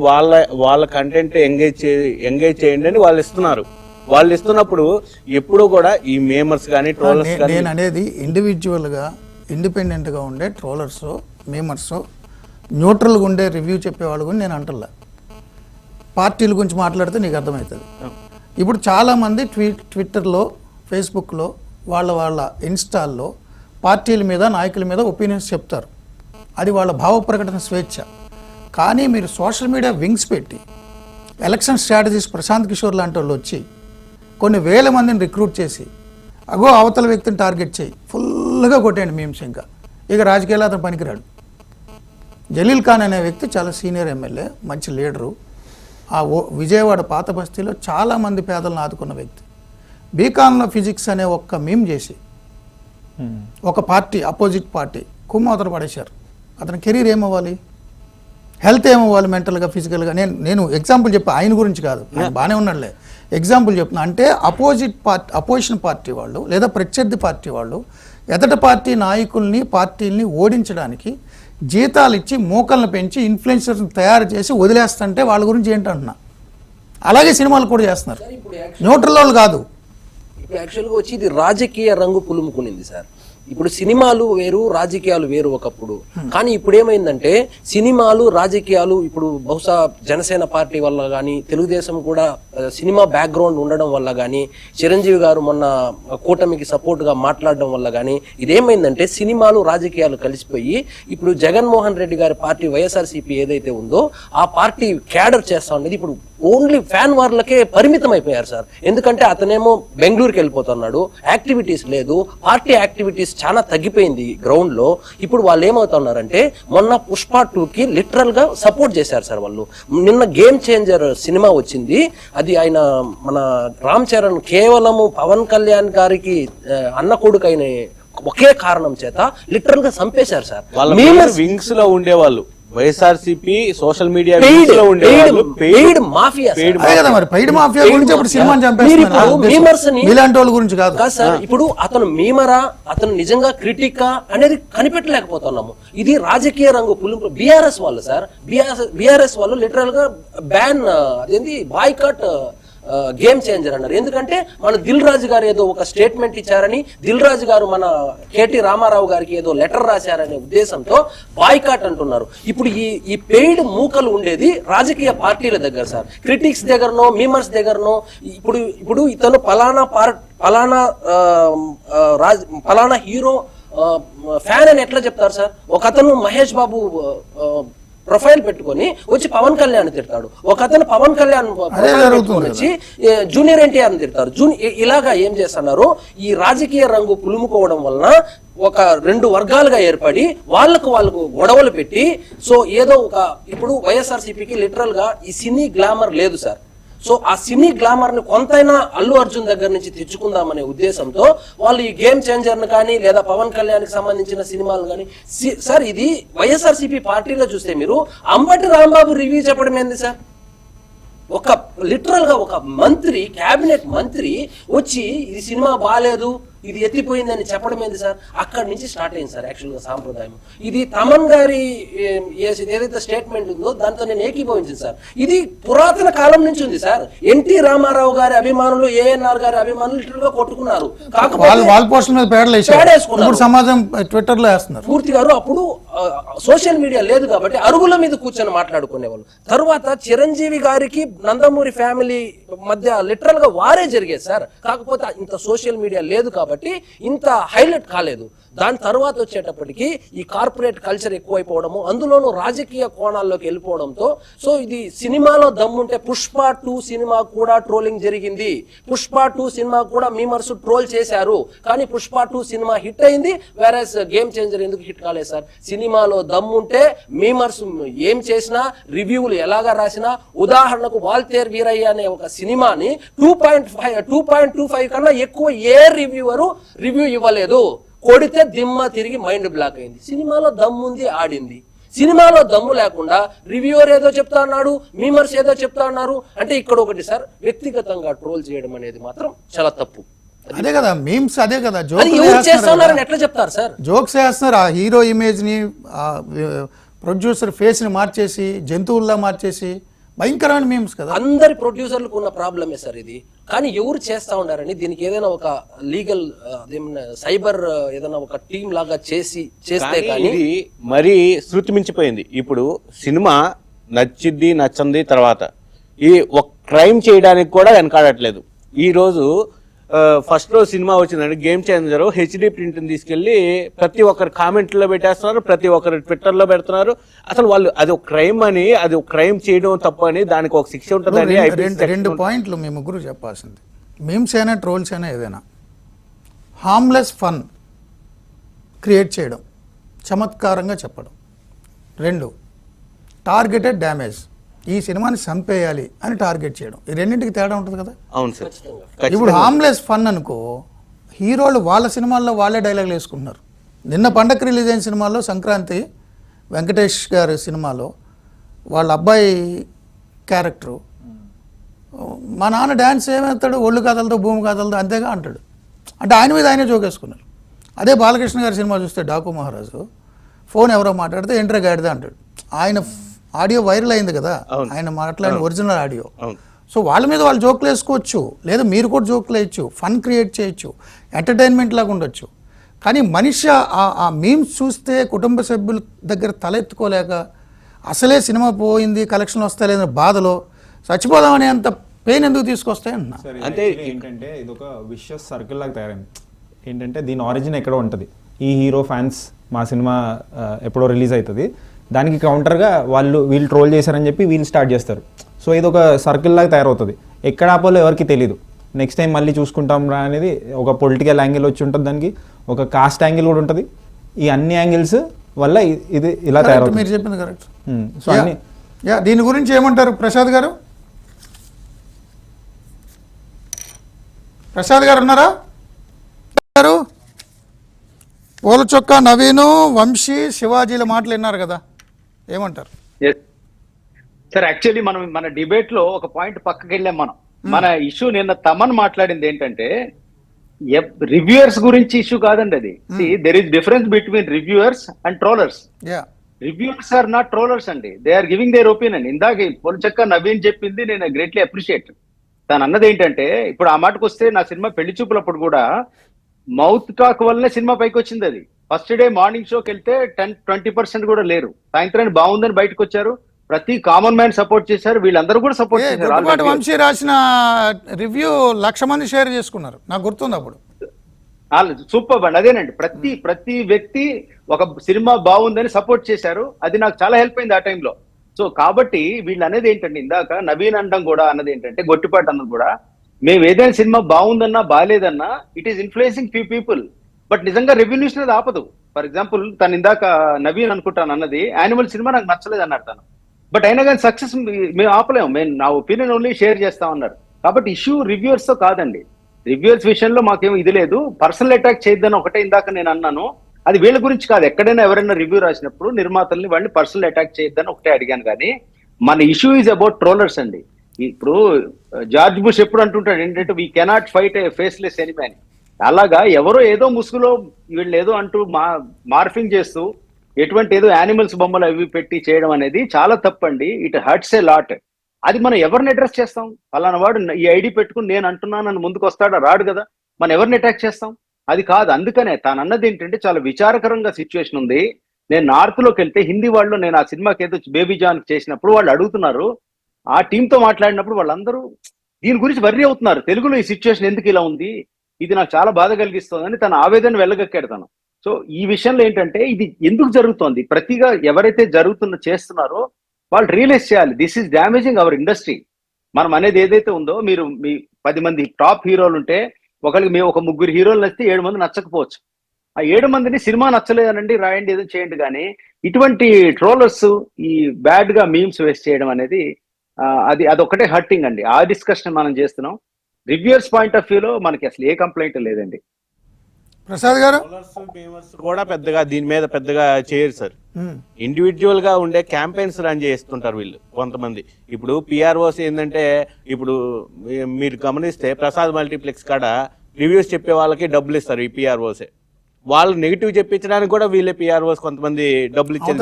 వాళ్ళ కంటెంట్ ఎంగేజ్ చేయండి అని వాళ్ళు ఇస్తున్నారు. వాళ్ళు ఇస్తున్నప్పుడు ఎప్పుడు కూడా ఈ మేమర్స్ కానీ ట్రోలర్స్ కానీ, నేను అనేది ఇండివిజువల్గా ఇండిపెండెంట్గా ఉండే ట్రోలర్స్ మేమర్స్ న్యూట్రల్గా ఉండే రివ్యూ చెప్పేవాళ్ళు కూడా నేను అంటల్లా. పార్టీల గురించి మాట్లాడితే నీకు అర్థమవుతుంది. ఇప్పుడు చాలామంది ట్విట్టర్లో ఫేస్బుక్లో వాళ్ళ ఇన్స్టాల్లో పార్టీల మీద నాయకుల మీద ఒపీనియన్స్ చెప్తారు. అది వాళ్ళ భావ ప్రకటన స్వేచ్ఛ. కానీ మీరు సోషల్ మీడియా వింగ్స్ పెట్టి ఎలక్షన్ స్ట్రాటజీస్ ప్రశాంత్ కిషోర్ లాంటి వాళ్ళు వచ్చి కొన్ని వేల మందిని రిక్రూట్ చేసి అగో అవతల వ్యక్తిని టార్గెట్ చేయి ఫుల్గా కొట్టేయండి మీమ్స్. ఇంకా ఇక రాజకీయాలు అతను పనికిరాడు. జలీల్ ఖాన్ అనే వ్యక్తి చాలా సీనియర్ ఎమ్మెల్యే, మంచి లీడరు. ఆ విజయవాడ పాత బస్తీలో చాలామంది పేదలను ఆదుకున్న వ్యక్తి. బీకాన్లో ఫిజిక్స్ అనే ఒక్క మీమ్ చేసి ఒక పార్టీ అపోజిట్ పార్టీ కుమ్మవతలు పడేశారు. అతని కెరీర్ ఏమవ్వాలి, హెల్త్ ఏమవ్వాలి, మెంటల్గా ఫిజికల్గా. నేను ఎగ్జాంపుల్ చెప్పి ఆయన గురించి కాదు, ఆయన బాగానే ఉన్నాడులే, ఎగ్జాంపుల్ చెప్తున్నా. అంటే అపోజిషన్ పార్టీ వాళ్ళు లేదా ప్రత్యర్థి పార్టీ వాళ్ళు ఎదట పార్టీ నాయకుల్ని పార్టీల్ని ఓడించడానికి జీతాలు ఇచ్చి మోకలను పెంచి ఇన్ఫ్లుయెన్సర్స్ని తయారు చేసి వదిలేస్తుంటే వాళ్ళ గురించి ఏంటంటున్నా. అలాగే సినిమాలు కూడా చేస్తున్నారు, న్యూట్రల్ వాళ్ళు కాదు. ఇప్పుడు యాక్చువల్గా వచ్చి ఇది రాజకీయ రంగు పులుముకునింది సార్. ఇప్పుడు సినిమాలు వేరు, రాజకీయాలు వేరు ఒకప్పుడు. కానీ ఇప్పుడు ఏమైందంటే సినిమాలు రాజకీయాలు ఇప్పుడు బహుశా జనసేన పార్టీ వల్ల కానీ తెలుగుదేశం కూడా సినిమా బ్యాక్గ్రౌండ్ ఉండడం వల్ల కానీ చిరంజీవి గారు మొన్న కూటమికి సపోర్ట్గా మాట్లాడడం వల్ల కానీ ఇదేమైందంటే సినిమాలు రాజకీయాలు కలిసిపోయి ఇప్పుడు జగన్మోహన్ రెడ్డి గారి పార్టీ వైఎస్ఆర్సీపీ ఏదైతే ఉందో ఆ పార్టీ క్యాడర్ చేస్తా ఉండేది ఇప్పుడు ఓన్లీ ఫ్యాన్ వార్లకే పరిమితం అయిపోయారు సార్. ఎందుకంటే అతనేమో బెంగళూరుకి వెళ్ళిపోతున్నాడు, యాక్టివిటీస్ లేదు, పార్టీ యాక్టివిటీస్ చాలా తగ్గిపోయింది గ్రౌండ్ లో. ఇప్పుడు వాళ్ళు ఏమవుతున్నారంటే మొన్న పుష్ప 2కి లిటరల్ గా సపోర్ట్ చేశారు సార్ వాళ్ళు. నిన్న గేమ్ చేంజర్ సినిమా వచ్చింది, అది ఆయన మన రామ్ చరణ్ కేవలము పవన్ కళ్యాణ్ గారికి అన్న కొడుకైన ఒకే కారణం చేత లిటరల్ గా చంపేశారు సార్. వాళ్ళ వింగ్స్ లో ఉండేవాళ్ళు, వైఎస్ఆర్సీపీ సోషల్ మీడియా వింగ్స్ లో ఉండేవాళ్ళు, పెయిడ్ మాఫియా. అదే కదా మరి పెయిడ్ మాఫియా గురించి అప్పుడు సినిమాని చంపేస్తున్నారు, మీలాంటి వాళ్ళ గురించి కాదు సార్. ఇప్పుడు అతను మీమరా, అతను నిజంగా క్రిటికా అనేది కనిపెట్టలేకపోతున్నాము. ఇది రాజకీయ రంగు పులుపు. బీఆర్ఎస్ వాళ్ళు సార్, బీఆర్ఎస్ వాళ్ళు లిటరల్ గా బ్యాన్ అదేంటి బాయ్కాట్ గేమ్ చేంజర్ అన్నారు. ఎందుకంటే మన దిల్ రాజు గారు ఏదో ఒక స్టేట్మెంట్ ఇచ్చారని, దిల్ రాజు గారు మన కేటీ రామారావు గారికి ఏదో లెటర్ రాశారనే ఉద్దేశంతో బాయ్కాట్ అంటున్నారు. ఇప్పుడు ఈ పెయిడ్ మూకలు ఉండేది రాజకీయ పార్టీల దగ్గర సార్, క్రిటిక్స్ దగ్గరనో మీమర్స్ దగ్గరనో. ఇప్పుడు ఇతను పలానా హీరో ఫ్యాన్ అని ఎట్లా చెప్తారు సార్? ఒక అతను మహేష్ బాబు ప్రొఫైల్ పెట్టుకొని వచ్చి పవన్ కళ్యాణ్ తిడతాడు, ఒక అతను పవన్ కళ్యాణ్ వచ్చి జూనియర్ ఎన్టీఆర్ అని తిడతారు. ఇలాగా ఏం చేస్తున్నారు, ఈ రాజకీయ రంగు పులుముకోవడం వలన ఒక 2 వర్గాలుగా ఏర్పడి వాళ్ళకు గొడవలు పెట్టి, సో ఏదో ఒక ఇప్పుడు వైఎస్ఆర్సీపీకి లిటరల్ గా ఈ సినీ గ్లామర్ లేదు సార్. సో ఆ సినీ గ్లామర్ ని కొంతైనా అల్లు అర్జున్ దగ్గర నుంచి తెచ్చుకుందామనే ఉద్దేశంతో వాళ్ళు ఈ గేమ్ చేంజర్ ను కానీ లేదా పవన్ కళ్యాణ్ కి సంబంధించిన సినిమాలు కానీ సార్, ఇది వైఎస్ఆర్సీపీ పార్టీలో చూస్తే మీరు అంబటి రాంబాబు రివ్యూ చెప్పడం ఏంది సార్? ఒక లిటరల్ గా ఒక మంత్రి, క్యాబినెట్ మంత్రి వచ్చి ఇది సినిమా బాగాలేదు, ఇది ఎత్తిపోయిందని చెప్పడం ఏంది సార్? అక్కడి నుంచి స్టార్ట్ అయింది సార్ యాక్చువల్ గా సాంప్రదాయం. ఇది తమన్ గారి ఏదైతే స్టేట్మెంట్ ఉందో దాంతో నేను ఏకీభవించింది సార్. ఇది పురాతన కాలం నుంచి ఉంది సార్. ఎన్టీ రామారావు గారి అభిమానులు, ఏఎన్ఆర్ గారి అభిమానులు లిటరల్ గా కొట్టుకున్నారు, పూర్తి గారు. అప్పుడు సోషల్ మీడియా లేదు కాబట్టి అరుగుల మీద కూర్చొని మాట్లాడుకునేవాళ్ళు. తరువాత చిరంజీవి గారికి నందమూరి ఫ్యామిలీ మధ్య లిటరల్ గా వారే జరిగేది సార్. కాకపోతే ఇంత సోషల్ మీడియా లేదు కాబట్టి ఇంత హైలైట్ కాలేదు. దాని తర్వాత వచ్చేటప్పటికి ఈ కార్పొరేట్ కల్చర్ ఎక్కువైపోవడము, అందులోనూ రాజకీయ కోణాల్లోకి వెళ్ళిపోవడంతో, సో ఇది సినిమాలో దమ్ముంటే పుష్ప 2 సినిమా కూడా ట్రోలింగ్ జరిగింది. పుష్ప 2 సినిమా కూడా మీమర్స్ ట్రోల్ చేశారు, కానీ పుష్ప 2 సినిమా హిట్ అయింది. వేరేస్ గేమ్ చేంజర్ ఎందుకు హిట్ కాలేదు సార్? సినిమాలో దమ్ముంటే మీమర్స్ ఏం చేసినా, రివ్యూలు ఎలాగా రాసినా, ఉదాహరణకు వాల్తేర్ వీరయ్య అనే ఒక సినిమాని 2.25 కన్నా ఎక్కువ ఏ రివ్యూ ఇవ్వలేదు. కొడితే దిమ్మ తిరిగి మైండ్ బ్లాక్ అయింది. సినిమాలో దమ్ముంది, ఆడింది. సినిమాలో దమ్ము లేకుండా రివ్యూవర్ ఏదో చెప్తా అన్నాడు, మీమర్స్ ఏదో చెప్తా అన్నారు అంటే ఇక్కడ ఒకటి సార్, వ్యక్తిగతంగా ట్రోల్ చేయడం అనేది మాత్రం చాలా తప్పు. అదే కదా మీమ్స్, అదే కదా చేస్తున్నారని ఎట్లా చెప్తారు సార్? జోక్స్ వేస్తున్నారు. ఆ హీరో ఇమేజ్ ని, ప్రొడ్యూసర్ ఫేస్ ని మార్చేసి, జంతువుల్లా మార్చేసి భయంకరమైన మీమ్స్ కదా. అందరి ప్రొడ్యూసర్లకు ఉన్న ప్రాబ్లమే సార్ ఇది. కానీ ఎవరు చేస్తా ఉన్నారని దీనికి ఏదైనా ఒక లీగల్ సైబర్ ఏదైనా ఒక టీం లాగా చేస్తే కానీ మరీ శృతి మించిపోయింది. ఇప్పుడు సినిమా నచ్చిద్ది నచ్చంది తర్వాత ఈ ఒక క్రైమ్ చేయడానికి కూడా వెనకాడట్లేదు. ఈ రోజు ఫస్ట్ రోజు సినిమా వచ్చిందండి గేమ్ చేంజర్, హెచ్డి ప్రింట్ తీసుకెళ్లి ప్రతి ఒక్కరు కామెంట్లో పెట్టేస్తున్నారు, ప్రతి ఒక్కరు ట్విట్టర్లో పెడుతున్నారు. అసలు వాళ్ళు అది ఒక క్రైమ్ అని, అది ఒక క్రైమ్ చేయడం తప్పు అని, దానికి ఒక శిక్ష ఉంటుందని. 2 పాయింట్లు మీ ముగ్గురు చెప్పాల్సింది. మీమ్స్ అయినా ట్రోల్స్ అయినా ఏదైనా హార్మ్లెస్ ఫన్ క్రియేట్ చేయడం, చమత్కారంగా చెప్పడం. 2 టార్గెటెడ్ డ్యామేజ్, ఈ సినిమాని చంపేయాలి అని టార్గెట్ చేయడం. ఈ రెండింటికి తేడా ఉంటుంది కదా. అవును సార్. ఇప్పుడు హార్మ్లెస్ ఫన్ అనుకో, హీరోలు వాళ్ళ సినిమాల్లో వాళ్ళే డైలాగులు వేసుకుంటున్నారు. నిన్న పండగ రిలీజ్ అయిన సినిమాలో, సంక్రాంతి వెంకటేష్ గారి సినిమాలో వాళ్ళ అబ్బాయి క్యారెక్టరు, మా నాన్న డ్యాన్స్ ఏమవుతాడు, ఒళ్ళు కథలతో భూమి కథలతో అంతేగా అంటాడు. అంటే ఆయన మీద ఆయనే జోకేసుకున్నారు. అదే బాలకృష్ణ గారి సినిమా చూస్తే డాకు మహారాజు, ఫోన్ ఎవరో మాట్లాడితే ఎంట్రీ గాడిదే అంటాడు. ఆయన ఆడియో వైరల్ అయింది కదా, ఆయన మాట్లాడిన ఒరిజినల్ ఆడియో. సో వాళ్ళ మీద వాళ్ళు జోకులు వేసుకోవచ్చు, లేదా మీరు కూడా జోకులు వేయచ్చు, ఫన్ క్రియేట్ చేయొచ్చు, ఎంటర్టైన్మెంట్ లాగా ఉండొచ్చు. కానీ మనిషి ఆ మీమ్స్ చూస్తే కుటుంబ సభ్యుల దగ్గర తలెత్తుకోలేక, అసలే సినిమా పోయింది కలెక్షన్ వస్తాయలేదని బాధలో చచ్చిపోదామనే అంత పెయిన్ ఎందుకు తీసుకొస్తాయి అంటున్నా. అంటే ఏంటంటే ఇది ఒక విషయస్ సర్కిల్ లాగా తయారైంది. ఏంటంటే దీని ఆరిజిన్ ఎక్కడో ఉంటుంది. ఈ హీరో ఫ్యాన్స్ మా సినిమా ఎప్పుడో రిలీజ్ అవుతుంది, దానికి కౌంటర్గా వీళ్ళు ట్రోల్ చేశారని చెప్పి వీళ్ళు స్టార్ట్ చేస్తారు. సో ఇది ఒక సర్కిల్ లాగా తయారవుతుంది. ఎక్కడ ఆపాలో ఎవరికి తెలియదు. నెక్స్ట్ టైం మళ్ళీ చూసుకుంటాం రా అనేది ఒక పొలిటికల్ యాంగిల్ వచ్చి ఉంటుంది, దానికి ఒక కాస్ట్ యాంగిల్ కూడా ఉంటుంది. ఈ అన్ని యాంగిల్స్ వల్ల ఇది ఇలా తయారవుతుంది. మీరు చెప్పింది కరెక్ట్. సో అన్ని దీని గురించి ఏమంటారు ప్రసాద్ గారు? ప్రసాద్ గారు ఉన్నారా? పూల చొక్కా నవీను, వంశీ, శివాజీల మాటలు విన్నారు కదా, ఏమంటారు? సార్ యాక్చువల్లీ మనం మన డిబేట్ లో ఒక పాయింట్ పక్కకి వెళ్ళాం మనం. మన ఇష్యూ నిన్న తమన్ మాట్లాడింది ఏంటంటే రివ్యూయర్స్ గురించి ఇష్యూ కాదండి అది. There is difference between reviewers and trollers. Reviewers are not trollers అండి, they are giving their opinion. ఇందాక పొలిచక్క నవీన్ చెప్పింది నేను గ్రేట్లీ అప్రిషియేట్. తను అన్నది ఏంటంటే, ఇప్పుడు ఆ మాటకు వస్తే నా సినిమా పెళ్లి చూపులప్పుడు కూడా మౌత్ టాక్ వల్లనే సినిమా పైకి వచ్చింది. అది ఫస్ట్ డే మార్నింగ్ షోకి వెళ్తే 10-20% కూడా లేరు, సాయంత్రానికి బాగుందని బయటకు వచ్చారు, ప్రతి కామన్ మ్యాన్ సపోర్ట్ చేశారు, వీళ్ళందరూ కూడా సపోర్ట్ చేశారు. వంశీ రాసిన రివ్యూ 1,00,000 మంది షేర్ చేసుకున్నారు, నాకు గుర్తుంది అప్పుడు. సూపర్ అండి, అదేనండి. ప్రతి వ్యక్తి ఒక సినిమా బాగుందని సపోర్ట్ చేశారు, అది నాకు చాలా హెల్ప్ అయింది ఆ టైంలో. సో కాబట్టి వీళ్ళు అనేది ఏంటంటే, ఇందాక నవీన్ అండం కూడా అన్నది ఏంటంటే, గొట్టిపాటు అన్నది కూడా, మేము ఏదైనా సినిమా బాగుందన్నా బాగాలేదన్నా it is influencing few people, but నిజంగా రెవెన్యూషన్ అది ఆపదు. ఫర్ ఎగ్జాంపుల్ తను ఇందాక నవీన్ అనుకుంటాను అన్నది, యానిమల్ సినిమా నాకు నచ్చలేదు అన్నారు తను, బట్ అయినా కానీ సక్సెస్ మేము ఆపలేము, మేము నా ఒపీనియన్ ఓన్లీ షేర్ చేస్తాం అన్నారు. కాబట్టి ఇష్యూ రివ్యూవర్స్ తో కాదండి. రివ్యూవర్స్ విషయంలో మాకేం ఇది లేదు, పర్సనల్ అటాక్ చేయొద్దని ఒకటే ఇందాక నేను అన్నాను. అది వీళ్ళ గురించి కాదు, ఎక్కడైనా ఎవరైనా రివ్యూ రాసినప్పుడు నిర్మాతల్ని వాళ్ళని పర్సనల్ అటాక్ చేయొద్దని ఒకటే అడిగాను. కానీ మన ఇష్యూ ఈజ్ అబౌట్ ట్రోలర్స్ అండి. ఇప్పుడు జార్జ్ బుష్ ఎప్పుడు అంటుంటాడు ఏంటంటే, we cannot fight A faceless enemy అని. అలాగా ఎవరో ఏదో ముసుగులో వీళ్ళు ఏదో అంటూ మార్ఫింగ్ చేస్తూ ఎటువంటి ఏదో యానిమల్స్ బొమ్మలు అవి పెట్టి చేయడం అనేది చాలా తప్పండి. It hurts a lot. అది మనం ఎవరిని అడ్రస్ చేస్తాం? అలాన వాడు ఈ ఐడి పెట్టుకుని నేను అంటున్నానని ముందుకు వస్తాడా? రాడు కదా. మనం ఎవరిని అటాక్ చేస్తాం? అది కాదు. అందుకనే తాను అన్నది ఏంటంటే, చాలా విచారకరంగా సిచ్యువేషన్ ఉంది. నేను నార్త్ లోకి వెళ్తే హిందీ వాళ్ళు, నేను ఆ సినిమాకి ఏదో బేబీ జాన్ చేసినప్పుడు వాళ్ళు అడుగుతున్నారు, ఆ టీంతో మాట్లాడినప్పుడు వాళ్ళందరూ దీని గురించి వర్రీ అవుతున్నారు, తెలుగులో ఈ సిచ్యువేషన్ ఎందుకు ఇలా ఉంది, ఇది నాకు చాలా బాధ కలిగిస్తుందని తన ఆవేదన వెళ్ళగక్కాడు తను. సో ఈ విషయంలో ఏంటంటే, ఇది ఎందుకు జరుగుతోంది, ప్రతిగా ఎవరైతే చేస్తున్నారో వాళ్ళు రియలైజ్ చేయాలి, this is damaging our industry. మనం అనేది ఏదైతే ఉందో, మీరు మీ 10 మంది టాప్ హీరోలు ఉంటే, ఒకరికి మేము ఒక 3 హీరోలు నచ్చితే 7 మంది నచ్చకపోవచ్చు. ఆ 7 మందిని సినిమా నచ్చలేదనండి, రాయండి, ఏదో చేయండి. కానీ ఇటువంటి ట్రోలర్స్ ఈ బ్యాడ్ గా మీమ్స్ వేస్ట్ చేయడం అనేది అదొక్కటే హర్టింగ్ అండి. ఆ డిస్కషన్ మనం చేస్తున్నాం. రివ్యూయర్స్ పాయింట్ ఆఫ్ వ్యూలో మనకి అసలు ఏ కంప్లైంట్ లేదండి. ప్రసాద్ గారు కూడా పెద్దగా దీని మీద పెద్దగా చేయరు సార్. ఇండివిజువల్ గా ఉండే క్యాంపెయిన్స్ రన్ చేస్తుంటారు వీళ్ళు కొంతమంది. ఇప్పుడు పిఆర్ఓస్ ఏంటంటే, ఇప్పుడు మీరు గమనిస్తే ప్రసాద్ మల్టీప్లెక్స్ కాడ రివ్యూస్ చెప్పే వాళ్ళకి డబ్బులు ఇస్తారు ఈ పిఆర్ఓసే. వాళ్ళు నెగిటివ్ చెప్పించడానికి కూడా వీళ్ళే పిఆర్ఓస్ కొంతమంది డబ్బులు ఇచ్చారు.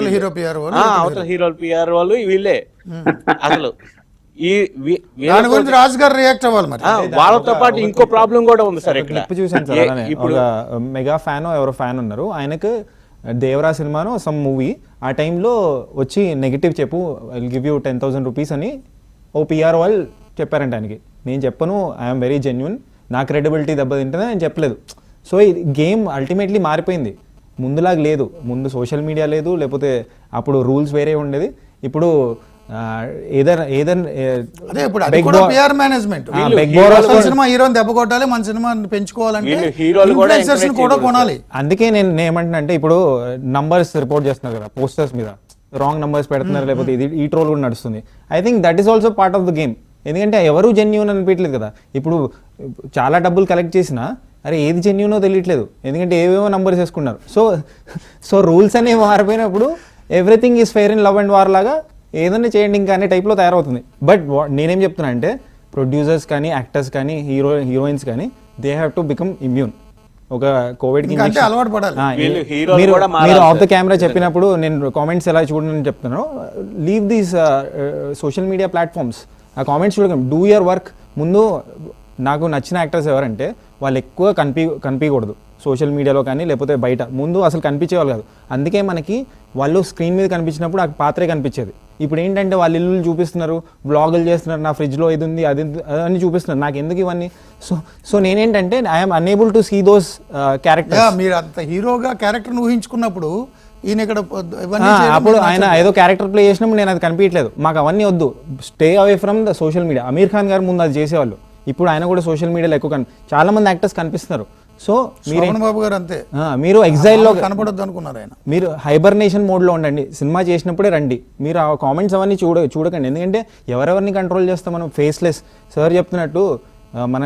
అవతల హీరో పిఆర్ఓలు వీళ్ళే. అసలు రాజు గారు రియాక్ట్ అవ్వాలి. మరి వాళ్ళతో పాటు ఇంకో ప్రాబ్లం కూడా ఉంది సార్. ఇక్కడ చూసాను సార్, ఇప్పుడు మెగా ఫ్యాన్ ఎవరో ఫ్యాన్ ఉన్నారు, ఆయనకు దేవరా సినిమాను సమ్ మూవీ ఆ టైంలో వచ్చి నెగిటివ్ చెప్పు, I will give you 10,000 rupees అని ఓ పిఆర్ వాళ్ళు చెప్పారంట ఆయనకి. నేను చెప్పను, ఐఎమ్ వెరీ జెన్యున్, నా క్రెడిబిలిటీ దెబ్బతింటుందని నేను చెప్పలేదు. సో ఈ గేమ్ అల్టిమేట్లీ మారిపోయింది, ముందులాగా లేదు. ముందు సోషల్ మీడియా లేదు, లేకపోతే అప్పుడు రూల్స్ వేరే ఉండేది. ఇప్పుడు సినిమా హీరోని దెబ్బ కొట్టాలి, మన సినిమా పెంచుకోవాలంటే కూడా కొనాలి. అందుకే నేను ఏమంటున్నా అంటే, ఇప్పుడు నంబర్స్ రిపోర్ట్ చేస్తున్నారు కదా పోస్టర్స్ మీద, రాంగ్ నంబర్స్ పెడుతున్నారు, లేకపోతే ఇది ఈ ట్రోల్ కూడా నడుస్తుంది. I think that is also part of the game. ఎందుకంటే ఎవరు జెన్యూన్ అనిపించలేదు కదా. ఇప్పుడు చాలా డబ్బులు కలెక్ట్ చేసినా అరే ఏది జెన్యూనో తెలియట్లేదు, ఎందుకంటే ఏవేవో నంబర్స్ వేసుకున్నారు. సో రూల్స్ అనేవి మారిపోయినప్పుడు everything is fair in love and war లాగా ఏదైనా చేయండి ఇంకా అనే టైప్లో తయారవుతుంది. బట్ నేనేం చెప్తున్నా అంటే, ప్రొడ్యూసర్స్ కానీ, యాక్టర్స్ కానీ, హీరోయిన్స్ కానీ, they have to become immune. ఒక కోవిడ్కి అలవాటు పడాలి. మీరు ఆఫ్ ద కెమెరా చెప్పినప్పుడు నేను కామెంట్స్ ఎలా చూడని చెప్తున్నాను, leave these social media platforms, ఆ కామెంట్స్ చూడకండి, డూ యువర్ వర్క్. ముందు నాకు నచ్చిన యాక్టర్స్ ఎవరంటే, వాళ్ళు ఎక్కువ కనిపించకూడదు సోషల్ మీడియాలో కానీ, లేకపోతే బయట. ముందు అసలు కనిపించేవాళ్ళు కాదు. అందుకే మనకి వాళ్ళు స్క్రీన్ మీద కనిపించినప్పుడు ఆ పాత్రే కనిపించేది. ఇప్పుడు ఏంటంటే వాళ్ళు ఇల్లు చూపిస్తున్నారు, బ్లాగులు చేస్తున్నారు, నా ఫ్రిడ్జ్లో ఇది ఉంది అది అని చూపిస్తున్నారు. నాకు ఎందుకు ఇవన్నీ? సో నేనేంటంటే I'm unable to see those characters. మీరు అంత హీరోగా క్యారెక్టర్ని ఊహించుకున్నప్పుడు ఈయన ఇక్కడ ఇవన్నీ చేయడం అప్పుడు మీకు ఆయన నచ్చదు. ఏదో క్యారెక్టర్ ప్లే చేసినప్పుడు నేను అది కనిపించలేదు. మాకు అవన్నీ వద్దు, stay away from the social media. Aamir Khan garu ముందు అది చేసేవాళ్ళు, ఇప్పుడు ఆయన కూడా సోషల్ మీడియాలో ఎక్కువ చాలా మంది యాక్టర్స్ కనిపిస్తున్నారు. సో శ్రవణ్ బాబు గారు అంతే, మీరు ఎగ్జైల్లో కనపడొద్దు అనుకున్నారు ఆయన. మీరు హైబర్నేషన్ మోడ్లో ఉండండి, సినిమా చేసినప్పుడే రండి. మీరు ఆ కామెంట్స్ అవన్నీ చూడకండి, ఎందుకంటే ఎవరెవరిని కంట్రోల్ చేస్తాం మనం. ఫేస్లెస్ సార్ చెప్తున్నట్టు మన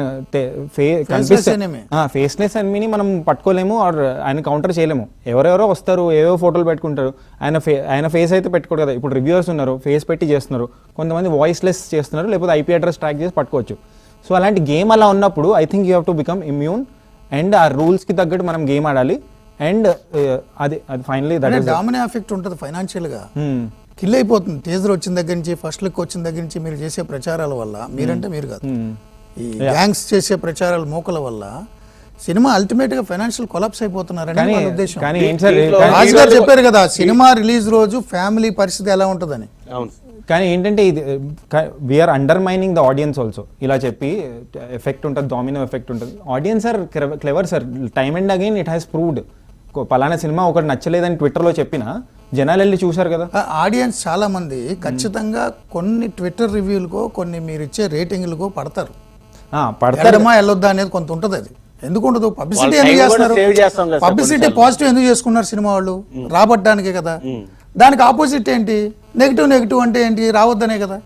ఫేస్లెస్ ఎనిమిని మనం పట్టుకోలేము, ఆర్ ఆయన కౌంటర్ చేయలేము. ఎవరెవరో వస్తారు, ఏవో ఫోటోలు పెట్టుకుంటారు. ఆయన ఫేస్ అయితే పెట్టుకోరు కదా. ఇప్పుడు రివ్యూవర్స్ ఉన్నారు, ఫేస్ పెట్టి చేస్తున్నారు. కొంతమంది వాయిస్లెస్ చేస్తున్నారు, లేకపోతే ఐపీ అడ్రస్ ట్రాక్ చేసి పట్టుకోవచ్చు. సో అలాంటి గేమ్ అలా ఉన్నప్పుడు I think you have to become immune and ఆ రూల్స్కి తగ్గట్టు మనం గేమ్ ఆడాలి. అండ్ అది ఫైనలీ దట్ ఈస్ డామినే ఎఫెక్ట్ ఉంటుంది ఫైనాన్షియల్గా. కిల్ అయిపోతుంది టీజర్ వచ్చిన దగ్గర నుంచి, ఫస్ట్ లుక్ వచ్చిన దగ్గర నుంచి మీరు చేసే ప్రచారాల వల్ల, మీరంటే మీరు కాదు, ఈ గ్యాంగ్స్ చేసే ప్రచారాల మోకల వల్ల సినిమా అల్టిమేట్ గా ఫైనాన్షియల్ కొలాప్స్ అయిపోతున్నారని వాళ్ళ ఉద్దేశం. కానీ ఏంటి సార్, రాజు గారు చెప్పారు కదా సినిమా రిలీజ్ రోజు ఫ్యామిలీ పరిస్థితి ఎలా ఉంటుందని. అవును. కానీ ఏంటంటే ఇది we're undermining the audience also. ఇలా చెప్పి ఎఫెక్ట్ ఉంటుంది, డామినో ఎఫెక్ట్ ఉంటుంది. Audience are clever sir, time and again it has proved. పలానా సినిమా ఒకటి నచ్చలేదని ట్విట్టర్లో చెప్పినా జనాలు వెళ్ళి చూశారు కదా. ఆడియన్స్ చాలా మంది ఖచ్చితంగా కొన్ని ట్విట్టర్ రివ్యూలకో, కొన్ని మీరు ఇచ్చే రేటింగ్లకో పడతారు. పడతారమ్మా వెళ్ళొద్దా అనేది కొంత ఉంటుంది. అది ఎందుకు ఉండదు? పబ్లిసిటీ ఎందుకు చేస్తున్నారు? పబ్లిసిటీ పాజిటివ్ ఎందుకు చేసుకున్నారు సినిమా వాళ్ళు? రాబట్టడానికే కదా. దానికి ఆపోజిట్ ఏంటి? నెగిటివ్ అంటే ఏంటి? రావద్దనే కదా.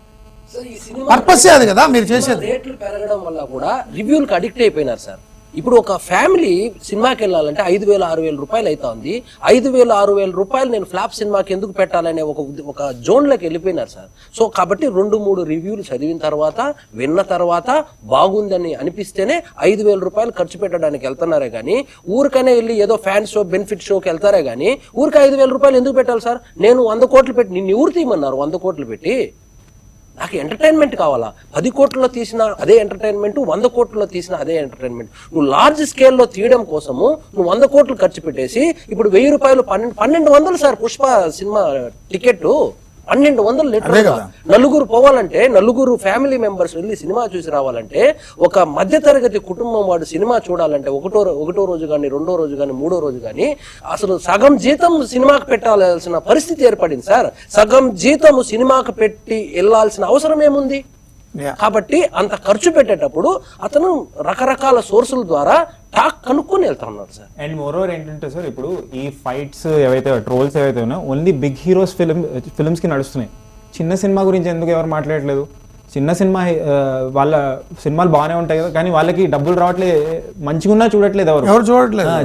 పర్పస్ అది కదా మీరు చేసేది. రేట్లు పెరగడం వల్ల కూడా రివ్యూలకు అడిక్ట్ అయిపోయినారు సార్. ఇప్పుడు ఒక ఫ్యామిలీ సినిమాకి వెళ్ళాలంటే 5,000-6,000 రూపాయలు అవుతుంది. 5,000-6,000 రూపాయలు నేను ఫ్లాప్ సినిమాకి ఎందుకు పెట్టాలనే ఒక జోన్లోకి వెళ్ళిపోయినారు సార్. సో కాబట్టి 2-3 రివ్యూలు చదివిన తర్వాత, విన్న తర్వాత బాగుందని అనిపిస్తేనే 5,000 రూపాయలు ఖర్చు పెట్టడానికి వెళ్తున్నారే కానీ, ఊరికనే వెళ్ళి ఏదో ఫ్యాన్ షో, బెనిఫిట్ షోకి వెళ్తారే కానీ ఊరికి 5,000 రూపాయలు ఎందుకు పెట్టాలి సార్? నేను 100 కోట్లు పెట్టి, నిన్ను ఊరు తీయమన్నారు 100 కోట్లు పెట్టి? నాకు ఎంటర్టైన్మెంట్ కావాలా? 10 కోట్లలో తీసిన అదే ఎంటర్టైన్మెంట్, 100 కోట్లలో తీసిన అదే ఎంటర్టైన్మెంట్. నువ్వు లార్జ్ స్కేల్లో తీయడం కోసము నువ్వు 100 కోట్లు ఖర్చు పెట్టేసి ఇప్పుడు 1,000 రూపాయలు 1,200 సార్ పుష్ప సినిమా టికెట్. 1,200 లీటర్లు. నలుగురు పోవాలంటే, నలుగురు ఫ్యామిలీ మెంబర్స్ వెళ్ళి సినిమా చూసి రావాలంటే, ఒక మధ్యతరగతి కుటుంబం వాడు సినిమా చూడాలంటే ఒకటో రోజు కానీ, రెండో రోజు కానీ, మూడో రోజు కానీ అసలు సగం జీతం సినిమాకి పెట్టాల్సిన పరిస్థితి ఏర్పడింది సార్. సగం జీతం సినిమాకి పెట్టి వెళ్ళాల్సిన అవసరం ఏముంది? కాబట్టి అంత ఖర్చు పెట్టేటప్పుడు అతను రకరకాల సోర్సుల ద్వారా టాక్ కనుక్కొని వెళ్తా ఉన్నారు సార్. అండ్ మోరోవర్ ఏంటంటే సార్, ఇప్పుడు ఈ ఫైట్స్ ఏవైతే ట్రోల్స్ ఏవైతే ఉన్నాయో ఓన్లీ బిగ్ హీరోస్ ఫిల్మ్స్కి నడుస్తున్నాయి. చిన్న సినిమా గురించి ఎందుకు ఎవరు మాట్లాడలేదు? చిన్న సినిమా వాళ్ళ సినిమాలు బాగానే ఉంటాయి కదా, కానీ వాళ్ళకి డబ్బులు రావట్లేదు, మంచిగా ఉన్నా చూడట్లేదు. ఎవరు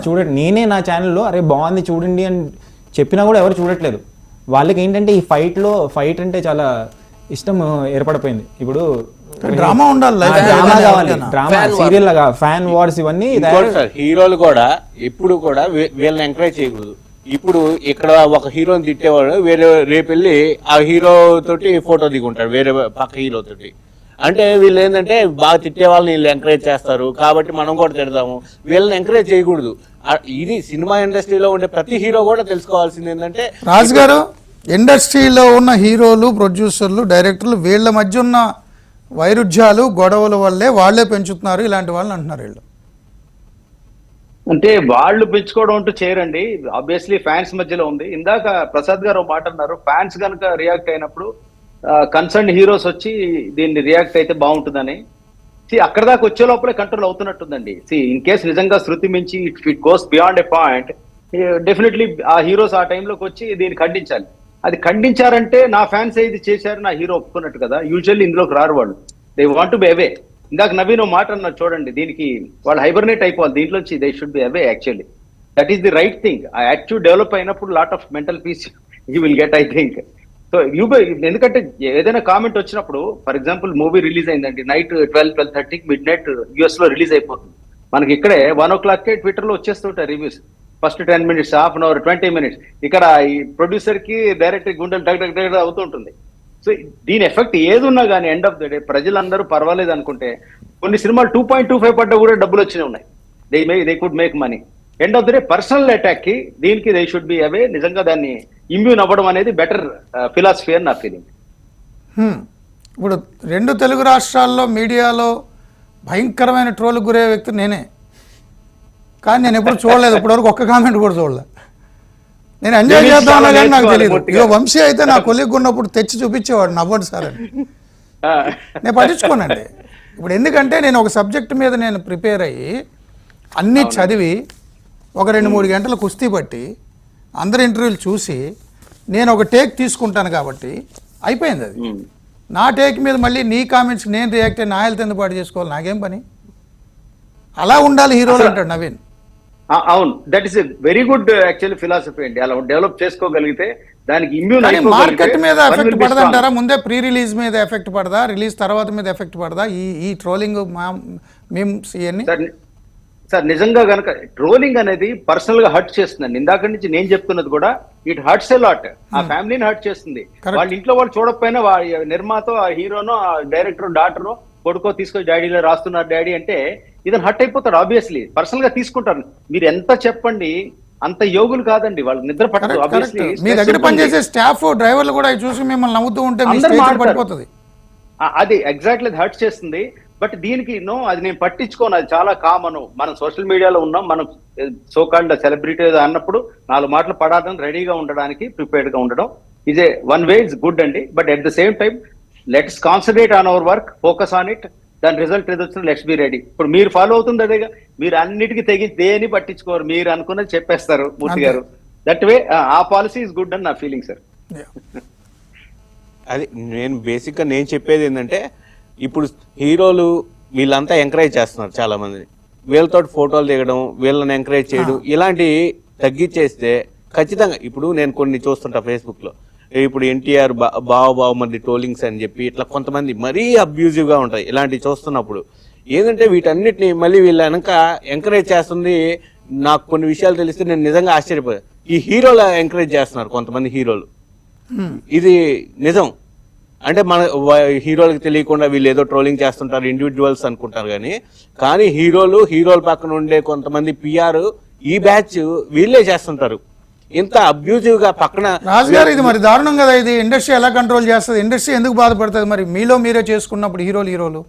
చూడండి. నేనే నా ఛానల్లో అరే బాగుంది చూడండి అని చెప్పినా కూడా ఎవరు చూడట్లేదు. వాళ్ళకి ఏంటంటే ఈ ఫైట్ అంటే చాలా ఇష్టం ఏర్పడిపోయింది. ఇప్పుడు డ్రామా ఉండాలి, డ్రామా కావాలి, డ్రామా సీరియల్ లాగా ఫ్యాన్ వార్స్ ఇవన్నీ. హీరోలు కూడా ఇప్పుడు కూడా వీళ్ళని ఎంకరేజ్ చేయకూడదు. ఇప్పుడు ఇక్కడ ఒక హీరోని తిట్టేవాడు వేరే రేపు వెళ్ళి ఆ హీరో తోటి ఫోటో దిగుంటాడు వేరే పక్క హీరో తోటి. అంటే వీళ్ళు ఏంటంటే బాగా తిట్టే వాళ్ళని వీళ్ళు ఎంకరేజ్ చేస్తారు కాబట్టి మనం కూడా తిడతాము. వీళ్ళని ఎంకరేజ్ చేయకూడదు. ఇది సినిమా ఇండస్ట్రీలో ఉండే ప్రతి హీరో కూడా తెలుసుకోవాల్సింది ఏంటంటే, రాజు గారు ఇండస్ట్రీలో ఉన్న హీరోలు, ప్రొడ్యూసర్లు, డైరెక్టర్లు వీళ్ళ మధ్య ఉన్న వైరుధ్యాలు, గొడవల వల్లే వాళ్ళే పెంచుతున్నారు ఇలాంటి వాళ్ళని అంటున్నారు వీళ్ళు. అంటే వాళ్ళు పెంచుకోవడం అంటూ చేయరండి. ఆబ్వియస్లీ ఫ్యాన్స్ మధ్యలో ఉంది. ఇందాక ప్రసాద్ గారు మాట అన్నారు, ఫ్యాన్స్ కనుక రియాక్ట్ అయినప్పుడు కన్సర్న్ హీరోస్ వచ్చి దీన్ని రియాక్ట్ అయితే బాగుంటుందని. అక్కడ దాకా వచ్చే లోపలే కంట్రోల్ అవుతున్నట్టుందండి. ఇన్ కేస్ నిజంగా శృతి మించి it goes beyond a point, definitely ఆ హీరోస్ ఆ టైంలోకి వచ్చి దీన్ని ఖండించాలి. అది ఖండించారంటే నా ఫ్యాన్స్ ఇది చేశారు, నా హీరో ఒప్పుకున్నట్టు కదా. యూజువల్లీ ఇందులోకి రారు వాళ్ళు. దే వాంట్ టు బి అవే. ఇందాక నవీన్ మాట అన్నారు చూడండి, దీనికి వాళ్ళు హైబర్నేట్ అయిపోవాలి, దీంట్లోంచి they should be away. Actually that is the right thing. ఆ యాక్టివ్ డెవలప్ అయినప్పుడు lot of mental peace you will get, I think. So ఎందుకంటే ఏదైనా కామెంట్ వచ్చినప్పుడు, ఫర్ ఎగ్జాంపుల్ మూవీ రిలీజ్ అయిందండి నైట్ 12-12:30 మిడ్ నైట్ యూఎస్ లో release అయిపోతుంది. మనకి ఇక్కడే 1 o'clock ట్విట్టర్ లో వచ్చేస్తుంటాయి reviews. First 10 minutes, half an hour, 20 minutes. ఇక్కడ ఈ ప్రొడ్యూసర్ కి డైరెక్టర్ గుండెలు డగ్ అవుతుంటుంది. సో దీని ఎఫెక్ట్ ఏది ఉన్నా కానీ ఎండ్ ఆఫ్ ద డే ప్రజలందరూ పర్వాలేదు అనుకుంటే, కొన్ని సినిమాలు 2.25 పడ్డా కూడా డబ్బులు వచ్చినవి ఉన్నాయి. They could make money. End of the day personal attack కి దీనికి దే షుడ్ బి అవే. నిజంగా దాన్ని ఇమ్యూన్ అవ్వడం అనేది బెటర్ ఫిలాసఫీ అని నా ఫీలింగ్. ఇప్పుడు 2 తెలుగు రాష్ట్రాల్లో మీడియాలో భయంకరమైన ట్రోల్ గురే వ్యక్తి నేనే. కానీ నేను ఎప్పుడు చూడలేదు, ఇప్పటివరకు ఒక్క కామెంట్ కూడా చూడలేదు. నేను ఎంజాయ్ నేను చేద్దాం చాలా కానీ నాకు నేర్చుకోవాలి తెలియదు. మూర్తి ఇక గారు. వంశీ అయితే నా కొలిగ్ ఉన్నప్పుడు తెచ్చి చూపించేవాడు, నవ్వండి సార్ అని. ఆ, నేను పట్టించుకోనండి. ఇప్పుడు ఎందుకంటే నేను ఒక సబ్జెక్ట్ మీద నేను ప్రిపేర్ అయ్యి అన్నీ చదివి ఒక 2-3 గంటలు కుస్తీ పట్టి అందరి ఇంటర్వ్యూలు చూసి నేను ఒక టేక్ తీసుకుంటాను కాబట్టి అయిపోయింది అది. ఉమ్. నా టేక్ మీద మళ్ళీ నీ కామెంట్స్ నేను రియాక్ట్ అయ్యి నా హెల్త్ ఎందుకు పాటు చేసుకోవాలి, నాకేం పని? అలా ఉండాలి హీరోలు అంటాడు నవీన్. అవును, that is a very good actually philosophy అండి. అలా డెవలప్ చేసుకోగలిగితే దానికి ఇమ్యూన్ కానీ మార్కెట్ మీద ఎఫెక్ట్ పడదంటారా? ముందే ప్రీ రిలీజ్ మీద ఎఫెక్ట్ పడదా, రిలీజ్ తర్వాత మీద ఎఫెక్ట్ పడదా ఈ ట్రోలింగ్ మీమ్స్ ఇవన్నీ? సార్ నిజంగా గనక ట్రోలింగ్ అనేది పర్సనల్ గా హర్ట్ చేస్తుందండి. ఇందాక నుంచి నేను చెప్తున్నది కూడా ఇట్ హర్ట్స్ ఎ లాట్. ఆ ఫ్యామిలీని హర్ట్ చేస్తుంది. వాళ్ళ ఇంట్లో వాళ్ళు చూడకపోయినా నిర్మాత, ఆ హీరోనో, ఆ డైరెక్టర్, డాక్టరో, కొడుకో తీసుకొని డాడీలో రాస్తున్నారు డాడీ అంటే ఇదని హర్ట్ అయిపోతారు. ఆబ్వియస్లీ పర్సనల్ గా తీసుకుంటారు. మీరు ఎంత చెప్పండి అంత యోగులు కాదండి, వాళ్ళకి నిద్ర పట్టదు. ఆబ్వియస్లీ మీ దగ్గర పనిచేసే స్టాఫ్, డ్రైవర్లు కూడా చూసి మిమ్మల్ని నవ్వుతూ ఉంటే మీ అందరూ స్టేజ్ మాట్లాడతారు. పడిపోతుంది. అది ఎగ్జాక్ట్లీ హర్ట్ చేస్తుంది. బట్ దీనికి అది నేను పట్టించుకోను, అది చాలా కామన్. మనం సోషల్ మీడియాలో ఉన్నాం, మనం సోకాల్డ్ సెలబ్రిటీ అన్నప్పుడు 4 మాటలు పడాలని రెడీగా ఉండడానికి ప్రిపేర్డ్ గా ఉండడం is a one way is good అండి. But at the same time let's concentrate on our work, focus on it. దాని రిజల్ట్ ఏది వచ్చినా లెట్స్ బి రెడీ. ఇప్పుడు మీరు ఫాలో అవుతుంది అదేగా, మీరు అన్నిటికీ తెగి దేని పట్టించుకోరు, మీరు అనుకున్నది చెప్పేస్తారు మూర్తి గారు. దట్ వే ఆ పాలసీ ఇస్ గుడ్ అని నా ఫీలింగ్ సార్. అది నేను బేసిక్గా నేను చెప్పేది ఏంటంటే, ఇప్పుడు హీరోలు వీళ్ళంతా ఎంకరేజ్ చేస్తున్నారు చాలా మందిని, వీళ్ళతో ఫోటోలు దిగడం, వీళ్ళని ఎంకరేజ్ చేయడం, ఇలాంటివి తగ్గించేస్తే ఖచ్చితంగా. ఇప్పుడు నేను కొన్ని చూస్తుంటా ఫేస్బుక్లో, ఇప్పుడు ఎన్టీఆర్ బావ మంది ట్రోలింగ్స్ అని చెప్పి ఇట్లా కొంతమంది మరీ అబ్యూజివ్గా ఉంటాయి. ఇలాంటివి చూస్తున్నప్పుడు ఏంటంటే వీటన్నిటిని మళ్ళీ వీళ్ళ వెనక ఎంకరేజ్ చేస్తుంది. నాకు కొన్ని విషయాలు తెలిస్తే నేను నిజంగా ఆశ్చర్యపోయాను. ఈ హీరోలు ఎంకరేజ్ చేస్తున్నారు కొంతమంది హీరోలు. ఇది నిజం అంటే మన హీరోలకు తెలియకుండా వీళ్ళు ఏదో ట్రోలింగ్ చేస్తుంటారు, ఇండివిజువల్స్ అనుకుంటారు. కానీ హీరోల పక్కన ఉండే కొంతమంది పిఆర్ ఈ బ్యాచ్ వీళ్ళే చేస్తుంటారు. ఇంత అబ్యూజివ్ గా పక్కన. రాజుగారు ఇది మరి దారుణం కదా. ఇది ఇండస్ట్రీ ఎలా కంట్రోల్ చేస్తుంది? ఇండస్ట్రీ ఎందుకు బాధపడుతుంది మరి మీలో మీరే చేసుకున్నప్పుడు హీరోలు?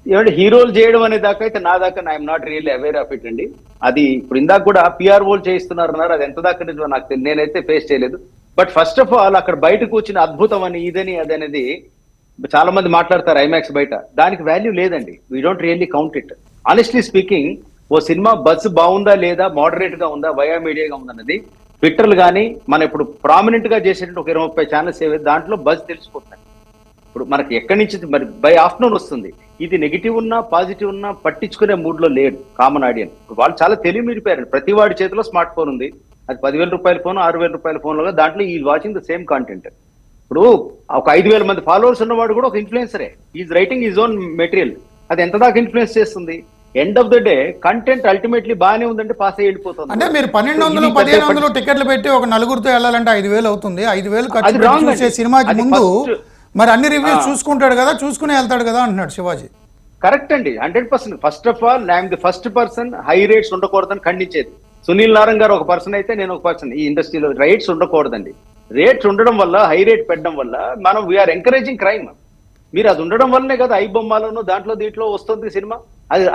ఏమంటే హీరోలు చేయడం అనే దాకా అయితే నా దాకా I'm not really aware of it అండి. అది ఇప్పుడు ఇందాక కూడా పిఆర్ఓలు చేయిస్తున్నారు అన్నారు, అది ఎంత దాకా నిజమో నాకు తెలియదు, నేనైతే ఫేస్ చేయలేదు. బట్ ఫస్ట్ ఆఫ్ ఆల్ అక్కడ బయటకు వచ్చిన అద్భుతం అని ఇదని అదనేది చాలా మంది మాట్లాడతారు ఐమాక్స్ బయట, దానికి వాల్యూ లేదండి. We don't really count it. Honestly speaking, ఓ సినిమా బజ్ బాగుందా లేదా, మోడరేట్ గా ఉందా, వయా మీడియాగా ఉందన్నది ట్విట్టర్లు కానీ మనం ఇప్పుడు ప్రామినెంట్ గా చేసేటట్టు ఒక 20-30 ఛానల్స్ ఏవైతే దాంట్లో బజ్ తెలిసిపోతాయి. ఇప్పుడు మనకి ఎక్కడి నుంచి మరి బై ఆఫ్టర్నూన్ వస్తుంది. ఇది నెగిటివ్ ఉన్నా పాజిటివ్ ఉన్నా పట్టించుకునే మూడ్ లో లేడు కామన్ ఆడియన్స్. వాళ్ళు చాలా తెలివి మీరిపోయారు. ప్రతి వాడి చేతిలో స్మార్ట్ ఫోన్ ఉంది. అది 10,000 రూపాయల ఫోన్, 6,000 రూపాయల ఫోన్ లో దాంట్లో ఈ వాచింగ్ ద సేమ్ కాంటెంట్. ఇప్పుడు ఒక 5,000 మంది ఫాలోవర్స్ ఉన్నవాడు కూడా ఒక ఇన్ఫ్లుయెన్సరే. Is writing is own material. అది ఎంత దాకా ఇన్ఫ్లుయెన్స్ చేస్తుంది? End of the day content ultimately బాగానే ఉందంటే పాస్ అయ్యి వెళ్ళిపోతుంది. అంటే మీరు 1,200, 1,500 టికెట్లు పెట్టి ఒక నలుగురితో వెళ్ళాలంటే 5,000 అవుతుంది. 5,000 ఖర్చు పెట్టి చూసే సినిమాకి ముందు మరి అన్ని రివ్యూస్ చూసుకుంటాడు కదా, చూసుకుని వెళ్తాడు కదా అంటున్నాడు శివాజీ. కరెక్ట్ అండి, 100%. First of all I'm the first person high rates ఉండకూడదని ఖండించేది. సునీల్ నారాయణ గారు ఒక పర్సన్ అయితే నేను ఒక పర్సన్. ఈ ఇండస్ట్రీలో రేట్స్ ఉండకూడదండి. రేట్స్ ఉండడం వల్ల, హై రేట్ పెట్టడం వల్ల మనం వీఆర్ ఎంకరేజింగ్ క్రైమ్. మీరు అది ఉండడం వల్లనే కదా ఐ బొమ్మలను దీంట్లో వస్తుంది సినిమా.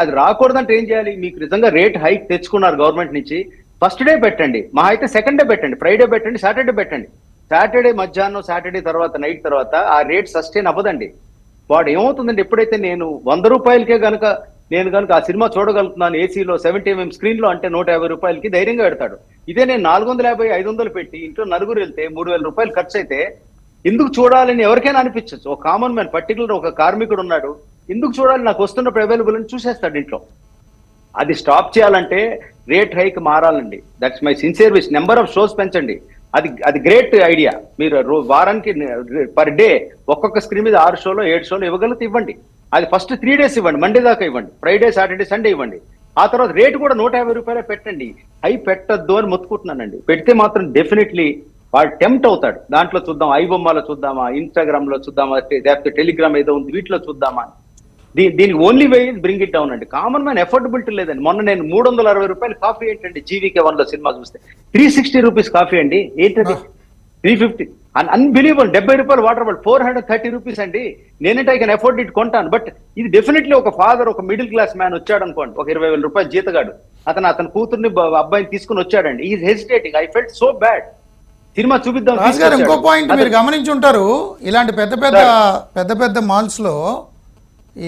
అది రాకూడదంటే ఏం చేయాలి? మీకు నిజంగా రేట్ హైక్ తెచ్చుకున్నారు గవర్నమెంట్ నుంచి, ఫస్ట్ డే పెట్టండి, మా అయితే సెకండ్ డే పెట్టండి, ఫ్రైడే పెట్టండి, సాటర్డే పెట్టండి. సాటర్డే మధ్యాహ్నం, సాటర్డే తర్వాత, నైట్ తర్వాత ఆ రేట్ సస్టైన్ అవ్వదండి. వాడు ఏమవుతుందండి, ఎప్పుడైతే నేను 100 రూపాయలకే నేను కనుక ఆ సినిమా చూడగలుగుతున్నాను ఏసీలో 70mm స్క్రీన్ లో అంటే 150 రూపాయలకి ధైర్యంగా పెడతాడు. ఇదే నేను 450, 500 పెట్టి ఇంట్లో నలుగురు వెళ్తే 3,000 రూపాయలు ఖర్చు అయితే ఎందుకు చూడాలని ఎవరికైనా అనిపించచ్చు. ఒక కామన్ మ్యాన్, పర్టికులర్ ఒక కార్మికుడు ఉన్నాడు, ఎందుకు చూడాలి, నాకు వస్తున్నప్పుడు అవైలబుల్ అని చూసేస్తాడు ఇంట్లో. అది స్టాప్ చేయాలంటే రేట్ హైక్ మారాలండి. That's my sincere wish. Number of shows పెంచండి. అది గ్రేట్ ఐడియా. మీరు వారానికి పర్ డే ఒక్కొక్క స్క్రీన్ మీద 6 షోలో 7 షోలు ఇవ్వగలిగితే ఇవ్వండి. అది ఫస్ట్ 3 days ఇవ్వండి, మండే దాకా ఇవ్వండి, ఫ్రైడే, సాటర్డే, సండే ఇవ్వండి. ఆ తర్వాత రేటు కూడా 150 రూపాయలే పెట్టండి. హై పెట్టద్దు అని మొత్తుకుంటున్నానండి. పెడితే మాత్రం డెఫినెట్లీ వాడు టెంప్ట్ అవుతాడు. దాంట్లో చూద్దాం, ఐ బొమ్మలో చూద్దామా, ఇన్స్టాగ్రామ్ లో చూద్దామా, లేకపోతే టెలిగ్రామ్ ఏదో ఉంది వీటిలో చూద్దామా. దీనికి only way bring it down అండి. కామన్ మ్యాన్ ఎఫోర్డబిలిటీ లేదండి. మొన్న నేను 360 రూపాయలు కాఫీ ఏంటండి, జీవీకే 1 లో సినిమా చూస్తే 360 రూపీస్ కాఫీ అండి. ఏంటది 350, అన్బిలీవబుల్. 70 రూపాయలు వాటర్ బాటిల్ 430 రూపీస్ అండి. నేనంటే ఐ కెన్ ఎఫోర్డ్ ఇట్ కొంటాను. బట్ ఇది డెఫినెట్లీ ఒక ఫాదర్, ఒక మిడిల్ క్లాస్ మ్యాన్ వచ్చాడు అనుకోండి, ఒక 20,000 రూపాయలు జీతగాడు, అతని కూతుర్ని అబ్బాయిని తీసుకుని వచ్చాడండి. Is hesitating. I felt so bad. Cinema చూపిద్దాం రాజు గారు ఇంకో తీసుకొచ్చాడు. పాయింట్ మీరు గమనించి ఉంటారు, ఇలాంటి పెద్ద పెద్ద మాల్స్లో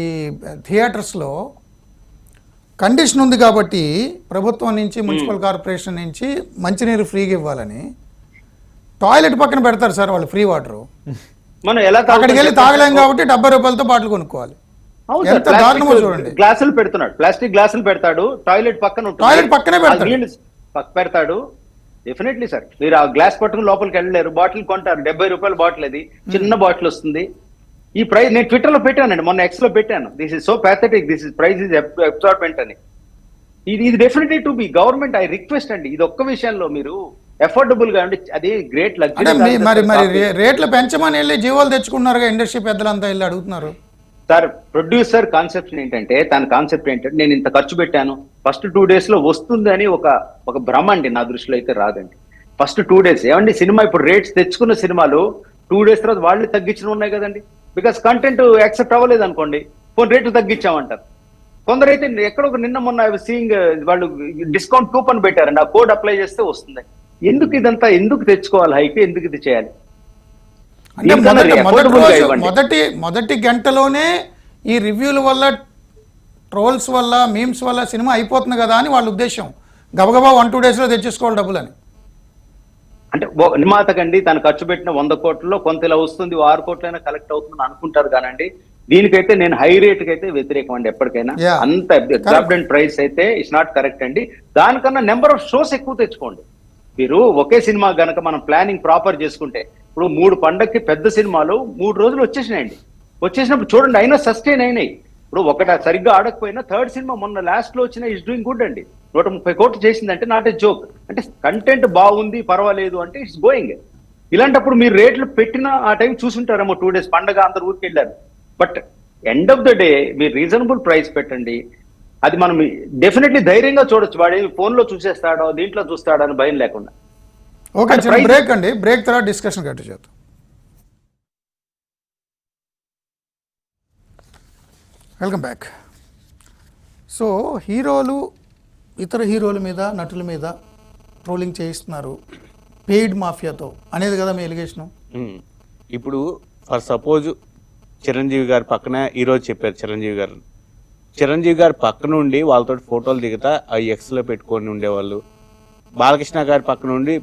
ఈ థియేటర్స్లో కండిషన్ ఉంది కాబట్టి ప్రభుత్వం నుంచి మున్సిపల్ కార్పొరేషన్ నుంచి మంచినీరు ఫ్రీగా ఇవ్వాలని టాయిలెట్ పక్కన పెడతారు సార్ వాళ్ళు ఫ్రీ వాటర్. మనం ఎలా అక్కడికి వెళ్ళి తాగలేం కాబట్టి 70 రూపాయలతో బాటిల్ కొనుక్కోవాలి. అవును ఎంత సార్, దారుణమో చూడండి. గ్లాసులు పెడుతున్నాడు, ప్లాస్టిక్ గ్లాసులు పెడతాడు, టాయిలెట్ పక్కన ఉంటుంది. టాయిలెట్ పక్కనే పెడతాడు. ఆ నీళ్లు పెడతాడు. డెఫినెట్లీ సార్, మీరు ఆ గ్లాస్ పట్టుకుని లోపలికి వెళ్ళలేరు. బాటిల్ కొంటారు, 70 రూపాయల బాటిల్, అది చిన్న బాటిల్ వస్తుంది. ఈ ప్రైస్ నేను ట్విట్టర్ లో పెట్టానండి, మొన్న ఎక్స్ లో పెట్టాను. This is so pathetic, this is price is absorbent అని. ఇది definitely to be government I request అండి, ఇది ఒక్క విషయంలో మీరు అఫోర్డబుల్ గా అంటే అది గ్రేట్ అంటే మరి రేట్లు పెంచమని వెళ్ళి జీవోలు తెచ్చుకున్నారుగా ఇండస్ట్రీ పెద్దలంతా వెళ్ళి అడుగుతున్నారు. సార్ ప్రొడ్యూసర్ కాన్సెప్ట్ ఏంటంటే, తన కాన్సెప్ట్ ఏంటంటే నేను ఇంత ఖర్చు పెట్టాను, ఫస్ట్ 2 days లో వస్తుంది అని ఒక భ్రమ అండి. నా దృష్టిలో అయితే రాదండి. ఫస్ట్ 2 days ఏమండి, సినిమా ఇప్పుడు రేట్స్ తెచ్చుకున్న సినిమాలు 2 days తర్వాత వాళ్ళు తగ్గించిన ఉన్నాయి కదండి. బికాస్ కంటెంట్ యాక్సెప్ట్ అవ్వలేదు అనుకోండి, కొన్ని రేట్లు తగ్గించామంటారు. కొందరైతే ఎక్కడో నిన్న మొన్న సీయింగ్ వాళ్ళు డిస్కౌంట్ కూపన్ పెట్టారండి, ఆ కోడ్ అప్లై చేస్తే వస్తుంది. ఎందుకు ఇదంతా, ఎందుకు తెచ్చుకోవాలి హైక్, ఎందుకు ఇది చేయాలి? అంటే మొదటి గంటలోనే ఈ రివ్యూల వల్ల, ట్రోల్స్ వల్ల, మీమ్స్ వల్ల సినిమా అయిపోతుంది కదా అని వాళ్ళ ఉద్దేశం. గబగబా 1-2 days తెచ్చేసుకోవాలి డబ్బులని. అంటే నిర్మాతకండి తను ఖర్చు పెట్టిన 100 కోట్లలో కొంత ఇలా వస్తుంది, 6 కోట్లైనా కలెక్ట్ అవుతుంది అనుకుంటారు కానండి. దీనికైతే నేను హై రేట్ కి అయితే వ్యతిరేకం అండి ఎప్పటికైనా. అంత ఎగ్జార్బెంట్ ప్రైస్ అయితే ఇట్స్ నాట్ కరెక్ట్ అండి. దానికన్నా నెంబర్ ఆఫ్ షోస్ ఎక్కువ తెచ్చుకోండి. మీరు ఒకే సినిమా గనక మనం ప్లానింగ్ ప్రాపర్ చేసుకుంటే, ఇప్పుడు 3 పండగకి పెద్ద సినిమాలు 3 రోజులు వచ్చేసినాయండి. వచ్చేసినప్పుడు చూడండి, అయినా సస్టైన్ అయినాయి. ఇప్పుడు ఒకటి సరిగ్గా ఆడకపోయినా థర్డ్ సినిమా మొన్న లాస్ట్ లో వచ్చిన ఇట్స్ డూయింగ్ గుడ్ అండి. 130 కోట్లు చేసిందంటే నాట్ ఏ జోక్. అంటే కంటెంట్ బాగుంది, పర్వాలేదు అంటే ఇట్స్ గోయింగ్. ఇలాంటప్పుడు మీరు రేట్లు పెట్టిన ఆ టైం చూసుంటారేమో, 2 days పండగ అందరు ఊరికి వెళ్ళారు. But end of the day మీరు రీజనబుల్ ప్రైస్ పెట్టండి. అది మనం డెఫినెట్లీ ధైర్యంగా చూడొచ్చు. వాడు ఫోన్ లో చూసేస్తాడో దీంట్లో చూస్తాడో అని భయం లేకుండా. ఓకే, బ్రేక్ అండి. బ్రేక్ తర్వాత డిస్కషన్ గట్టి చేద్దాం. Welcome back. సో హీరోలు ఇతర హీరోల మీద, నటుల మీద ట్రోలింగ్ చేయిస్తున్నారు పెయిడ్ మాఫియాతో అనేది కదా మీ ఎలిగేషను. ఇప్పుడు ఫర్ సపోజ్ చిరంజీవి గారి పక్కన ఈరోజు చెప్పారు, చిరంజీవి గారి పక్క నుండి వాళ్ళతో ఫోటోలు దిగుతా ఆ ఎక్స్లో పెట్టుకొని ఉండేవాళ్ళు. బాలకృష్ణ గారి పక్క నుండి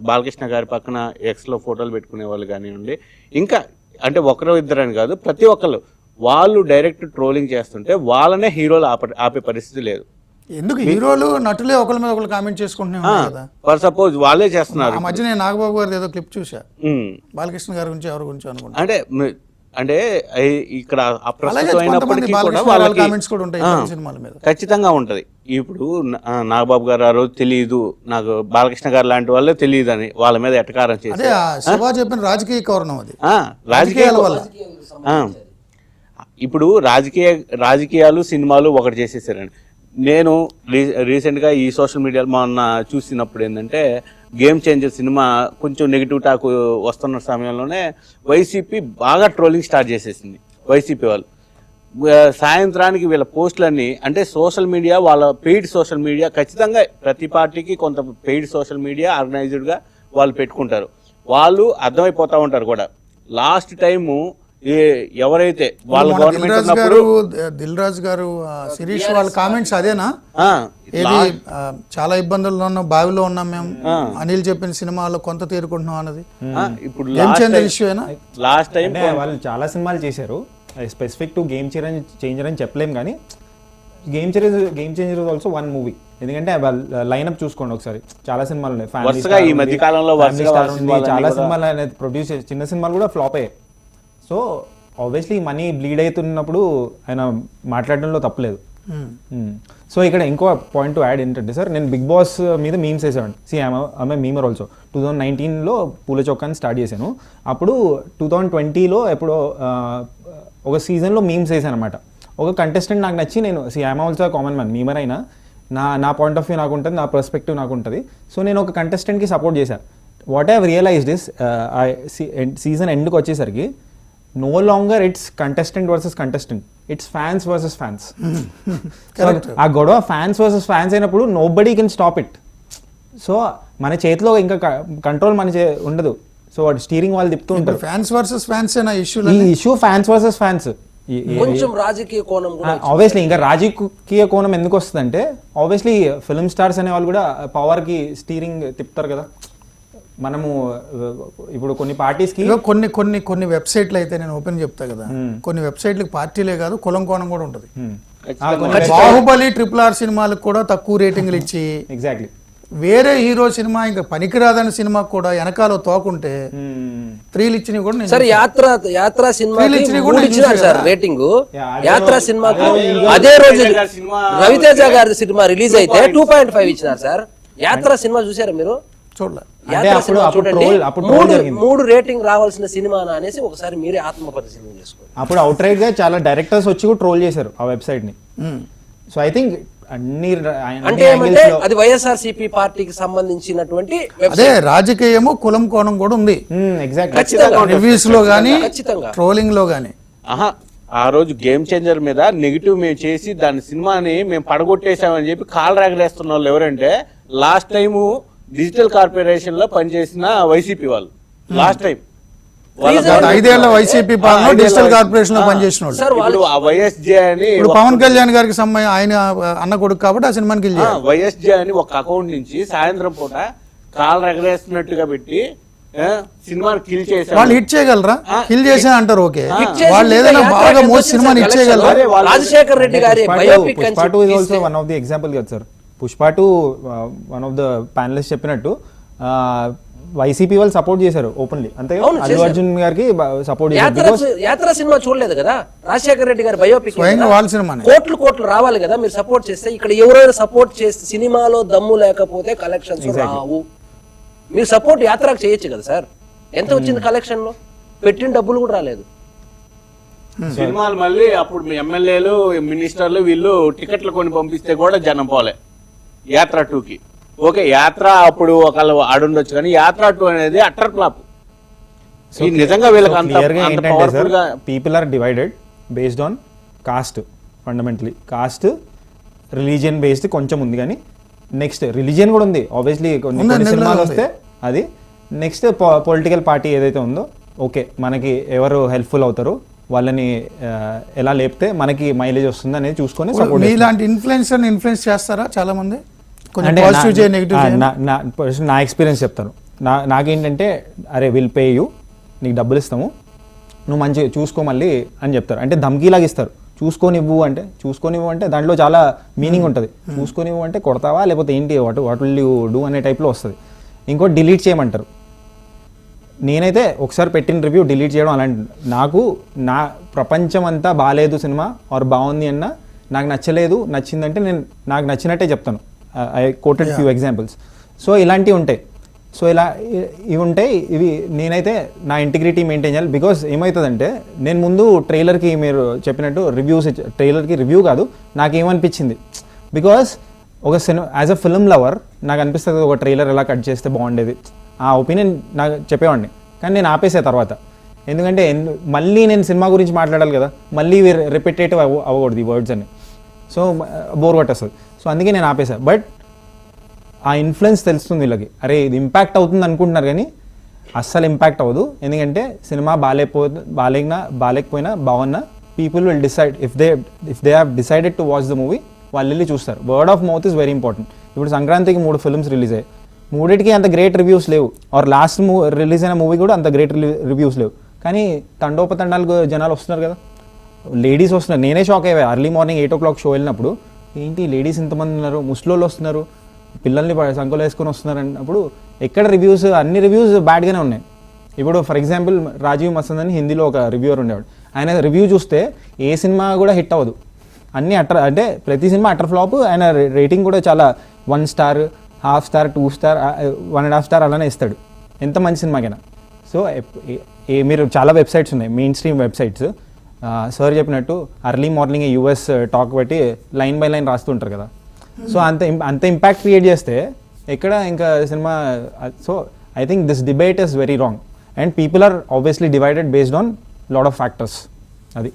బాలకృష్ణ గారి పక్కన ఎక్స్లో ఫోటోలు పెట్టుకునే వాళ్ళు కానివ్వండి. ఇంకా అంటే ఒకరు ఇద్దరని కాదు, ప్రతి ఒక్కళ్ళు వాళ్ళు డైరెక్ట్ ట్రోలింగ్ చేస్తుంటే వాళ్ళనే హీరోలు ఆపే పరిస్థితి లేదు. ఎందుకు హీరోలు, నటులే ఒకరి మీద ఒకరు కామెంట్ చేసుకుంటున్నారు కదా. ఫర్ సపోజ్ వాళ్ళే చేస్తున్నారు. ఆ మధ్య నేను నాగబాబు గారి ఏదో క్లిప్ చూసా, బాలకృష్ణ గారి గురించి ఎవరి గురించి అనుకుంటా. అంటే ఇక్కడ అప్రస్తుతం అయినప్పటికీ కూడా వాళ్ళకి ఖచ్చితంగా ఉంటది. ఇప్పుడు నాగబాబు గారు ఆ రోజు తెలియదు, నాకు బాలకృష్ణ గారు లాంటి వాళ్ళే తెలియదు అని వాళ్ళ మీద ఎటకారం చేసి చెప్పిన రాజకీయ కారణం అది. రాజకీయాల వల్ల ఇప్పుడు రాజకీయాలు సినిమాలు ఒకటి చేసేసారండి. నేను రీసెంట్గా ఈ సోషల్ మీడియాలో మొన్న చూసినప్పుడు ఏంటంటే, గేమ్ చేంజర్ సినిమా కొంచెం నెగిటివ్ టాక్ వస్తున్న సమయంలోనే వైసీపీ బాగా ట్రోలింగ్ స్టార్ట్ చేసేసింది. వైసీపీ వాళ్ళు సాయంత్రానికి వీళ్ళ పోస్టులన్నీ, అంటే సోషల్ మీడియా, వాళ్ళ పెయిడ్ సోషల్ మీడియా, ఖచ్చితంగా ప్రతి పార్టీకి కొంత పెయిడ్ సోషల్ మీడియా ఆర్గనైజ్డ్గా వాళ్ళు పెట్టుకుంటారు. వాళ్ళు అర్థమైపోతూ ఉంటారు కూడా. లాస్ట్ టైము ఎవరైతే వాళ్ళ గవర్నమెంట్ ఉన్నప్పుడు దిల్ రాజు గారు, శిరీష్ వాళ్ళ కామెంట్స్ అదేనా, చాలా ఇబ్బందుల్లో ఉన్నాం, బావిలో ఉన్నాం మేము, అనిల్ చెప్పిన సినిమాలో కొంత తేరుకుంటున్నాం అన్నది ఇప్పుడు లాస్ట్ టైం వాళ్ళు చాలా సినిమాలు చేశారు. స్పెసిఫిక్ టు గేమ్ చేంజర్ అని చెప్పలేం, కానీ game changer also one movie. ఎందుకంటే లైనప్ చూసుకోండి ఒకసారి, చాలా సినిమాలు ఉన్నాయి. ఈ మధ్య కాలంలో చాలా సినిమాలు అనేది ప్రొడ్యూస్ చేసి, చిన్న సినిమాలు కూడా ఫ్లాప్ అయ్యాయి. సో ఆబ్వియస్లీ మనీ బ్లీడ్ అవుతున్నప్పుడు ఆయన మాట్లాడడంలో తప్పలేదు. సో ఇక్కడ ఇంకో పాయింట్ టు యాడ్ ఏంటంటే సార్, నేను బిగ్ బాస్ మీద మీమ్స్ వేసాను. I'm memer also. 2019లో పూల చొక్కాని స్టార్ట్ చేశాను. అప్పుడు 2020లో ఎప్పుడో ఒక సీజన్లో మీమ్స్ వేసాను అనమాట. ఒక కంటెస్టెంట్ నాకు నచ్చి, నేను I'm also common man, memer అయినా నా పాయింట్ ఆఫ్ వ్యూ నాకు ఉంటుంది, నా పర్స్పెక్టివ్ నాకు ఉంటుంది. సో నేను ఒక కంటెస్టెంట్కి సపోర్ట్ చేశాను. What I realized is, season ఎండ్కి వచ్చేసరికి no longer it's contestant versus contestant. It's fans versus fans. ఆ గొడవ ఫ్యాన్స్ వర్సెస్ ఫ్యాన్స్ అయినప్పుడు nobody can stop it. So మన చేతిలో ఇంకా కంట్రోల్ ఉండదు. సో వాడు స్టీరింగ్ వాళ్ళు తిప్పుతూ ఉంటారు. ఫ్యాన్స్ వర్సెస్ ఫ్యాన్స్ ఈ ఇష్యూ ఫ్యాన్స్ వర్సెస్ ఫ్యాన్స్. కొంచెం రాజకీయ కోణం కూడా ఆబ్వియస్లీ ఇంకా రాజకీయ కోణం ఎందుకు వస్తుందంటే ఆబ్వియస్లీ ఫిల్మ్ స్టార్స్ అనే వాళ్ళు కూడా పవర్ కి స్టీరింగ్ తిప్పుతారు కదా. మనము ఇప్పుడు కొన్ని పార్టీస్ కి కొన్ని కొన్ని కొన్ని వెబ్సైట్లు అయితే నేను ఓపెన్ చెప్తా కదా, కొన్ని వెబ్సైట్లకు పార్టీలే కాదు కులం కోణం కూడా ఉంటుంది. బాహుబలి RRR సినిమాలకు కూడా తక్కువ రేటింగ్లు ఇచ్చి ఎగ్జాక్ట్లీ వేరే హీరో సినిమా ఇంకా పనికిరాదని సినిమా కూడా వెనకాల తోకుంటే 3 ఇచ్చినవి కూడా సార్ యాత్ర సినిమా సార్ రేటింగ్. యాత్ర సినిమాకు అదే రోజు రవితేజ గారి సినిమా రిలీజ్ అయితే 2.5 ఇచ్చినారు సార్. యాత్ర సినిమా చూసారా మీరు? చూడలే. యాత్ర సినిమా చూడండి, 3 రేటింగ్ రావాల్సిన సినిమా అనేసి ఒకసారి మీరే ఆత్మ పరిశీలన చేసుకోండి. అప్పుడు అవుట్ రైట్ గా చాలా డైరెక్టర్స్ వచ్చి కూడా ట్రోల్ చేశారు ఆ వెబ్సైట్ ని. సో ఐ థింక్ అంటే అది వైఎస్ఆర్సీపీ పార్టీకి సంబంధించినటువంటి అదే రాజకీయము కులం కోణం కూడా ఉంది. రివ్యూస్ లో గానీ ట్రోలింగ్ లో గానీ. ఆ రోజు గేమ్ చేంజర్ మీద నెగిటివ్ మేము చేసి దాని సినిమాని మేము పడగొట్టేసామని చెప్పి కాల్ రాగలేస్తున్న వాళ్ళు ఎవరంటే లాస్ట్ టైం డిజిటల్ కార్పొరేషన్ లో పనిచేసిన వైసీపీ వాళ్ళు. లాస్ట్ టైం 5 ఏళ్ల వైసీపీ పాలన డిజిటల్ కార్పొరేషన్ లో పనిచేసిన వాళ్ళు వైఎస్జే అని ఇప్పుడు పవన్ కళ్యాణ్ గారికి ఆయన అన్న కొడుకు కాబట్టి ఆ సినిమాని కిల్ చేయాలి. వైఎస్జే అని ఒక అకౌంట్ నుంచి సాయంత్రం పూట కాల్ రగరేస్తున్నట్టుగా పెట్టి సినిమాని కిల్ చేశారు. వాళ్ళు హిట్ చేయగలరా? కిల్ చేసా అంటారు. ఓకే, వాళ్ళు ఏదైనా బాగా మోస్ట్ సినిమాని హిట్ చేయగలరా? రాజశేఖర్ రెడ్డి గారి biopic Pushpa 2 is also one of the example కదా sir. Pushpa 2 one of the panelist చెప్పినట్టు వైసీపీ వాళ్ళు సపోర్ట్ చేశారు ఓపెన్లీ. అంతే అల్లు అర్జున్ గారికి సపోర్ట్ చేశారు. యాత్ర సినిమా చూడలేదు కదా, రాజశేఖర్ రెడ్డి గారి బయోపిక్ వాళ్ళ సినిమా కోట్లు రావాలి కదా మీరు సపోర్ట్ చేస్తే. ఇక్కడ ఎవరైనా సపోర్ట్ చేస్తే సినిమాలో దమ్ము లేకపోతే కలెక్షన్స్ రావు. మీరు సపోర్ట్ యాత్రకు చేయొచ్చు కదా సార్. ఎంత వచ్చింది కలెక్షన్ లో? పెట్టిన డబ్బులు కూడా రాలేదు. సినిమాలు మళ్ళీ అప్పుడు ఎమ్మెల్యేలు మినిస్టర్లు వీళ్ళు టికెట్లు కొని పంపిస్తే కూడా జనం పోలే యాత్ర 2కి. ఓకే, యాత్ర అప్పుడు ఒకళ్ళు ఆడుండొచ్చు కానీ యాత్ర 2 అనేది అట్టర్ ఫ్లాప్. నిజంగా వీళ్ళకి people are divided based on caste. Fundamentally caste, religion based కొంచెం ఉంది కానీ నెక్స్ట్ రిలీజియన్ కూడా ఉంది ఆబ్వియస్లీ. కొన్ని సినిమాలు వస్తే అది నెక్స్ట్ పొలిటికల్ పార్టీ ఏదైతే ఉందో ఓకే మనకి ఎవరు హెల్ప్ఫుల్ అవుతారో వాళ్ళని ఎలా లేపితే మనకి మైలేజ్ వస్తుంది అనేది చూసుకొని సపోర్ట్. ఇలాంటి ఇన్ఫ్లుయెన్స్ చేస్తారా చాలా మంది? అంటే నా ఎక్స్పీరియన్స్ చెప్తాను. నాకేంటంటే అరే విల్ పే యూ, నీకు డబ్బులు ఇస్తాము, నువ్వు మంచిగా చూసుకో మళ్ళీ అని చెప్తారు. అంటే ధమ్కీలాగా ఇస్తారు. చూసుకోనివ్వు అంటే దాంట్లో చాలా మీనింగ్ ఉంటుంది. చూసుకోనివ్వు అంటే కొడతావా లేకపోతే ఏంటి వాట్ విల్ యూ డూ అనే టైప్లో వస్తుంది. ఇంకోటి డిలీట్ చేయమంటారు. నేనైతే ఒకసారి పెట్టిన రివ్యూ డిలీట్ చేయడం అలాంటి నాకు నా ప్రపంచం అంతా బాగాలేదు సినిమా ఆర్ బాగుంది అన్న నాకు నచ్చలేదు నచ్చిందంటే నేను నాకు నచ్చినట్టే చెప్తాను. I coated few examples. So ఇలాంటివి ఉంటాయి. సో ఇవి ఉంటాయి. ఇవి నేనైతే నా ఇంటిగ్రిటీ మెయింటైన్ చేయాలి. బికాస్ ఏమవుతుందంటే నేను ముందు ట్రైలర్కి మీరు చెప్పినట్టు ట్రైలర్కి రివ్యూ కాదు, నాకేమనిపించింది బికాస్ ఒక యాజ్ అ ఫిల్మ్ లవర్ నాకు అనిపిస్తుంది ఒక ట్రైలర్ ఎలా కట్ చేస్తే బాగుండేది ఆ ఒపీనియన్ నాకు చెప్పేవాడిని. కానీ నేను ఆపేసే తర్వాత, ఎందుకంటే మళ్ళీ నేను సినిమా గురించి మాట్లాడాలి కదా, మళ్ళీ రిపిటేటివ్ అవ్వకూడదు ఈ వర్డ్స్ అని. సో బోర్ కొట్టేస్తుంది. సో అందుకే నేను ఆపేసా. బట్ ఆ ఇన్ఫ్లుయెన్స్ తెలుస్తుంది వీళ్ళకి. అరే ఇది ఇంపాక్ట్ అవుతుంది అనుకుంటున్నారు కానీ అస్సలు ఇంపాక్ట్ అవ్వదు. ఎందుకంటే సినిమా బాగాలేకపోయినా బాగున్నా people will decide if they have decided to watch the movie వాళ్ళు వెళ్ళి చూస్తారు. Word of mouth is very important. ఇప్పుడు సంక్రాంతికి 3 ఫిల్మ్స్ రిలీజ్ అయ్యాయి. 3టికి అంత గ్రేట్ రివ్యూస్ లేవు. ఆర్ లాస్ట్ రిలీజ్ అయిన మూవీ కూడా అంత గ్రేట్ రివ్యూస్ లేవు. కానీ తండోపతండాలకు జనాలు వస్తున్నారు కదా, లేడీస్ వస్తున్నారు. నేనే షాక్ అయ్యా అర్లీ మార్నింగ్ 8 o'clock షో వెళ్ళినప్పుడు. ఏంటి లేడీస్ ఇంతమంది ఉన్నారు, ముస్లోళ్ళు వస్తున్నారు, పిల్లల్ని సంకలు వేసుకొని వస్తున్నారు అన్నప్పుడు ఎక్కడ రివ్యూస్ అన్ని రివ్యూస్ బ్యాడ్గానే ఉన్నాయి. ఇప్పుడు ఫర్ ఎగ్జాంపుల్ రాజీవ్ మసంద్ అని హిందీలో ఒక రివ్యూవర్ ఉండేవాడు. ఆయన రివ్యూ చూస్తే ఏ సినిమా కూడా హిట్ అవ్వదు, అన్ని అంటే ప్రతి సినిమా అటర్ ఫ్లాప్. ఆయన రేటింగ్ కూడా చాలా 1 star, 1/2 star, 2 star, 1.5 star అలానే ఇస్తాడు ఎంత మంచి సినిమాకైనా. సో మీరు చాలా వెబ్సైట్స్ ఉన్నాయి, మెయిన్ స్ట్రీమ్ వెబ్సైట్స్. సార్ చెప్పినట్టు అర్లీ మార్నింగ్ యూఎస్ టాక్ పెట్టి లైన్ బై లైన్ రాస్తుంటారు కదా. సో అంత ఇంపాక్ట్ క్రియేట్ చేస్తే ఎక్కడ ఇంకా cinema. So I think this debate is very wrong and people are obviously divided based on lot of factors. అది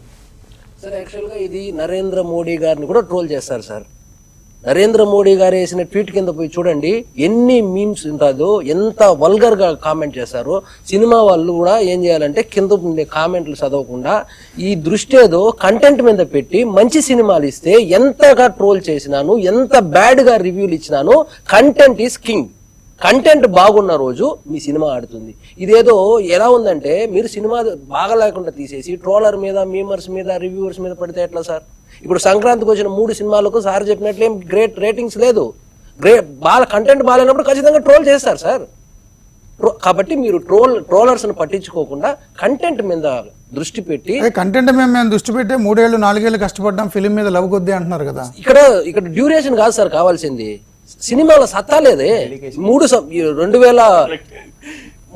sir యాక్చువల్గా ఇది నరేంద్ర మోడీ గారిని కూడా ట్రోల్ చేస్తారు సార్. నరేంద్ర మోడీ గారు వేసిన ట్వీట్ కింద పోయి చూడండి ఎన్ని మీమ్స్ ఉంటుందో, ఎంత వల్గర్ గా కామెంట్ చేస్తారో. సినిమా వాళ్ళు కూడా ఏం చేయాలంటే కింద ఉండే కామెంట్లు చదవకుండా ఈ దృష్టి ఏదో కంటెంట్ మీద పెట్టి మంచి సినిమాలు ఇస్తే ఎంతగా ట్రోల్ చేసినాను, ఎంత బ్యాడ్ గా రివ్యూలు ఇచ్చినాను. Content is king. కంటెంట్ బాగున్న రోజు మీ సినిమా ఆడుతుంది. ఇదేదో ఎలా ఉందంటే మీరు సినిమా బాగా లేకుండా తీసేసి ట్రోలర్ మీద, మీమర్స్ మీద, రివ్యూవర్స్ మీద పడితే ఎట్లా సార్? ఇప్పుడు సంక్రాంతికి వచ్చిన 3 సినిమాలకు సార్ చెప్పినట్లే గ్రేట్ రేటింగ్స్ లేదు. బాగా కంటెంట్ బాగాలేనప్పుడు ఖచ్చితంగా ట్రోల్ చేస్తారు సార్. కాబట్టి మీరు ట్రోలర్స్ ని పట్టించుకోకుండా కంటెంట్ మీద దృష్టి పెట్టి, కంటెంట్ మేము దృష్టి పెట్టి 3 ఏళ్ళు 4 ఏళ్ళు కష్టపడ్డాం ఫిలిం మీద లవ్ కొద్ది అంటున్నారు కదా. ఇక్కడ డ్యూరేషన్ కాదు సార్ కావాల్సింది, సినిమాల సత్తా లేదే.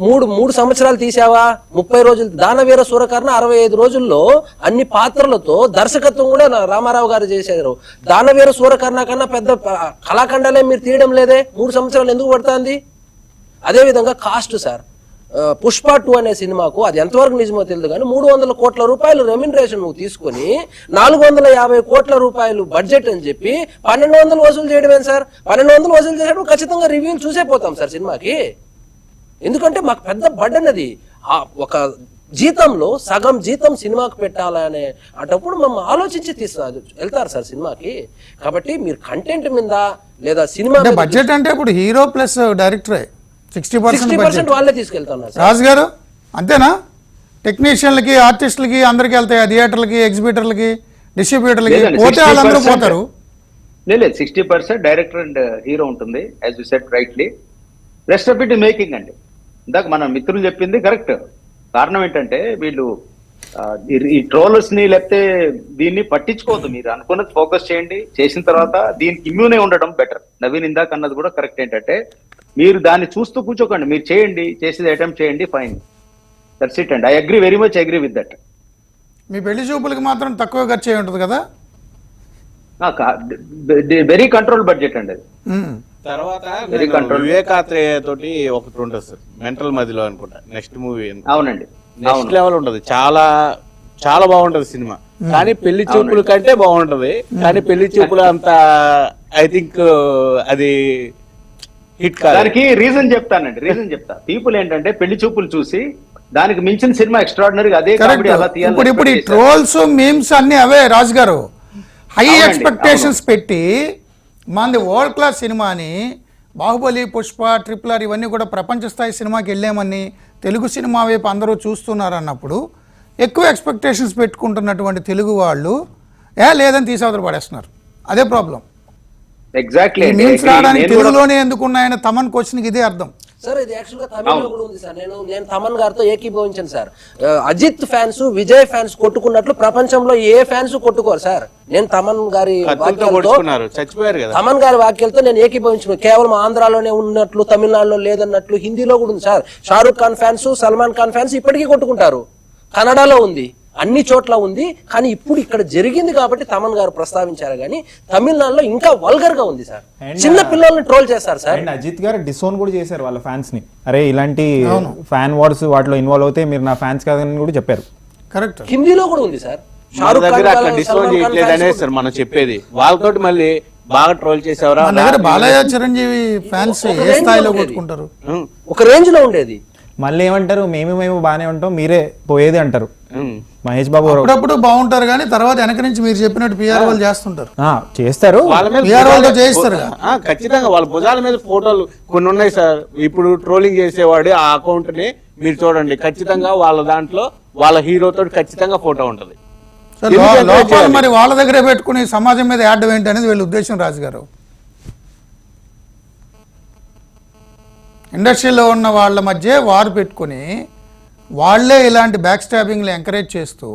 3 సంవత్సరాలు తీసావా, 30 రోజులు. దానవీర సూరకర్ణ 65 రోజుల్లో అన్ని పాత్రలతో దర్శకత్వం కూడా రామారావు గారు చేశారు. దానవీర సూరకర్ణ కన్నా పెద్ద కళాఖండాలే మీరు తీయడం లేదే, 3 సంవత్సరాలు ఎందుకు పడుతుంది? అదే విధంగా కాస్ట్ సార్, పుష్ప 2 అనే సినిమాకు అది ఎంతవరకు నిజమో తెలియదు కానీ 300 కోట్ల రూపాయలు రెమ్యునరేషన్ నువ్వు తీసుకొని 450 కోట్ల రూపాయలు బడ్జెట్ అని చెప్పి 1200 వసూలు చేయడమే సార్. 1200 వసూలు చేసేటప్పుడు ఖచ్చితంగా రివ్యూలు చూసే పోతాం సార్ సినిమాకి. ఎందుకంటే మాకు పెద్ద బడ్డన్ అది. ఒక జీతంలో సగం జీతం సినిమాకు పెట్టాలనే అటప్పుడు మమ్మల్ని ఆలోచించి వెళ్తారు సార్ సినిమాకి. కాబట్టి మీరు కంటెంట్ మీద లేదా సినిమా బడ్జెట్ అంటే ఇప్పుడు హీరో ప్లస్ డైరెక్టరే 60% వాళ్ళే తీసుకెళ్తున్నారు. రాజు గారు అంతేనా? టెక్నీషియన్లకి, ఆర్టిస్టులకి అందరికి వెళ్తాయి, థియేటర్లకి, ఎగ్జిబిటర్లకి, డిస్ట్రిబ్యూటర్లకి పోతే వాళ్ళందరూ పోతారు. లేదు 60% డైరెక్టర్ అండ్ హీరో ఉంటుంది, as you said rightly. Rest of it making అండి. ఇందాక మన మిత్రులు చెప్పింది కరెక్ట్. కారణం ఏంటంటే వీళ్ళు ఈ ట్రోలర్స్ ని లేకపోతే దీన్ని పట్టించుకోవద్దు. మీరు అనుకున్నది ఫోకస్ చేయండి, చేసిన తర్వాత దీనికి ఇమ్యూనే ఉండడం బెటర్. నవీన్ ఇందాక అన్నది కూడా కరెక్ట్. ఏంటంటే మీరు దాన్ని చూస్తూ కూర్చోకండి, మీరు చేయండి, చేసేది అటెంప్ట్ చేయండి, fine, that's it and I agree, very much agree with that. మీ పెళ్లి చూపులకి మాత్రం తక్కువ ఖర్చు అయి ఉంటుంది కదా? వెరీ కంట్రోల్ బడ్జెట్ అండి అది. తర్వాత వివేకాత్రేయ తోటి ఒకటి ఉంటుంది సార్, మెంటల్ మదిలో అనుకుంటా, నెక్స్ట్ మూవీ. అవునండి, నెక్స్ట్ లెవెల్ ఉంటది, చాలా చాలా బాగుంటది సినిమా. కానీ పెళ్లి చూపుల కంటే బాగుంటది. కానీ పెళ్లి చూపులు అంత ఐ థింక్ అది హిట్ కాదు. దానికి రీజన్ చెప్తానండి, రీజన్ చెప్తా. పీపుల్ ఏంటంటే పెళ్లి చూపులు చూసి దానికి మించిన సినిమా ఎక్స్ట్రాడినరీ అదే కామెడీ అలా తీయాలి. ఇప్పుడు ఈ ట్రోల్స్, మీమ్స్ అన్ని అవే రాజు గారు. హై ఎక్స్పెక్టేషన్స్ పెట్టి మనది వరల్డ్ క్లాస్ సినిమాని, బాహుబలి, పుష్ప, RRR ఇవన్నీ కూడా ప్రపంచ స్థాయి సినిమాకి వెళ్ళామని తెలుగు సినిమా వైపు అందరూ చూస్తున్నారు అన్నప్పుడు ఎక్కువ ఎక్స్పెక్టేషన్స్ పెట్టుకుంటున్నటువంటి తెలుగు వాళ్ళు లేదని తీసవతలు పడేస్తున్నారు. అదే ప్రాబ్లం. ఎగ్జాక్ట్లీ మీమ్స్ రావడానికి తెలుగులోనే ఎందుకు ఉన్నాయని తమన్ క్వశ్చన్కి ఇదే అర్థం సార్. ఇది యాక్చువల్గా తమిళలో కూడా ఉంది సార్. నేను తమన్ గారితో ఏకీభవించాను sir. Ajith fans, Vijay fans కొట్టుకున్నట్లు ప్రపంచంలో ఏ ఫ్యాన్స్ కొట్టుకోరు సార్. నేను తమన్ గారి వాక్యాలతో నేను ఏకీభవించాను. కేవలం ఆంధ్రాలోనే ఉన్నట్లు, తమిళనాడులో లేదన్నట్లు హిందీలో కూడా ఉంది sir. Shahrukh Khan fans, Salman Khan fans ఇప్పటికీ కొట్టుకుంటారు. కన్నడలో ఉంది, అన్ని చోట్ల ఉంది. కానీ ఇప్పుడు ఇక్కడ జరిగింది కాబట్టి తమన్ గారు ప్రస్తావించారు. కానీ తమిళనాడులో ఇంకా వల్గర్ గా ఉంది సార్. చిన్న పిల్లల్ని ట్రోల్ చేస్తారు సార్. అజిత్ గారు డిసోన్ కూడా చేశారు వాళ్ళ ఫ్యాన్స్ ని. అరే ఇలాంటి ఫ్యాన్ వార్స్ వాటిలో ఇన్వాల్వ్ అవుతే మీరు నా ఫ్యాన్స్ కాదని కూడా చెప్పారు. కరెక్ట్. హిందీలో కూడా ఉంది సార్. షారూక్ ఖాన్ మనం చెప్పేది వాళ్ళతోటి మళ్ళీ బాగా ట్రోల్ చేసేవారా. బాలయ్య, చిరంజీవి ఫ్యాన్స్ ఏ స్థాయిలో కొట్టుకుంటారు, ఒక రేంజ్ లో ఉండేది. మళ్ళీ ఏమంటారు, మేము బాగానే ఉంటాం, మీరే పోయేది అంటారు. మహేష్ బాబు అప్పుడప్పుడు బాగుంటారు కానీ తర్వాత వెనక నుంచి మీరు చెప్పినట్టు పిఆర్ వాళ్ళు చేస్తుంటారు, చేస్తారు, చేయిస్తారు. ఖచ్చితంగా వాళ్ళ భుజాల మీద ఫోటోలు కొన్ని ఉన్నాయి సార్. ఇప్పుడు ట్రోలింగ్ చేసేవాడు ఆ అకౌంట్ ని మీరు చూడండి, ఖచ్చితంగా వాళ్ళ దాంట్లో వాళ్ళ హీరోతో ఖచ్చితంగా ఫోటో ఉంటది. లోపాలు మరి వాళ్ళ దగ్గరే పెట్టుకుని సమాజం మీద యాడ్ ఏంటి అనేది వీళ్ళ ఉద్దేశం. రాజు గారు, ఇండస్ట్రీలో ఉన్న వాళ్ళ మధ్య వారు పెట్టుకుని వాళ్ళే ఇలాంటి బ్యాక్ స్టాబింగ్లు ఎంకరేజ్ చేస్తూ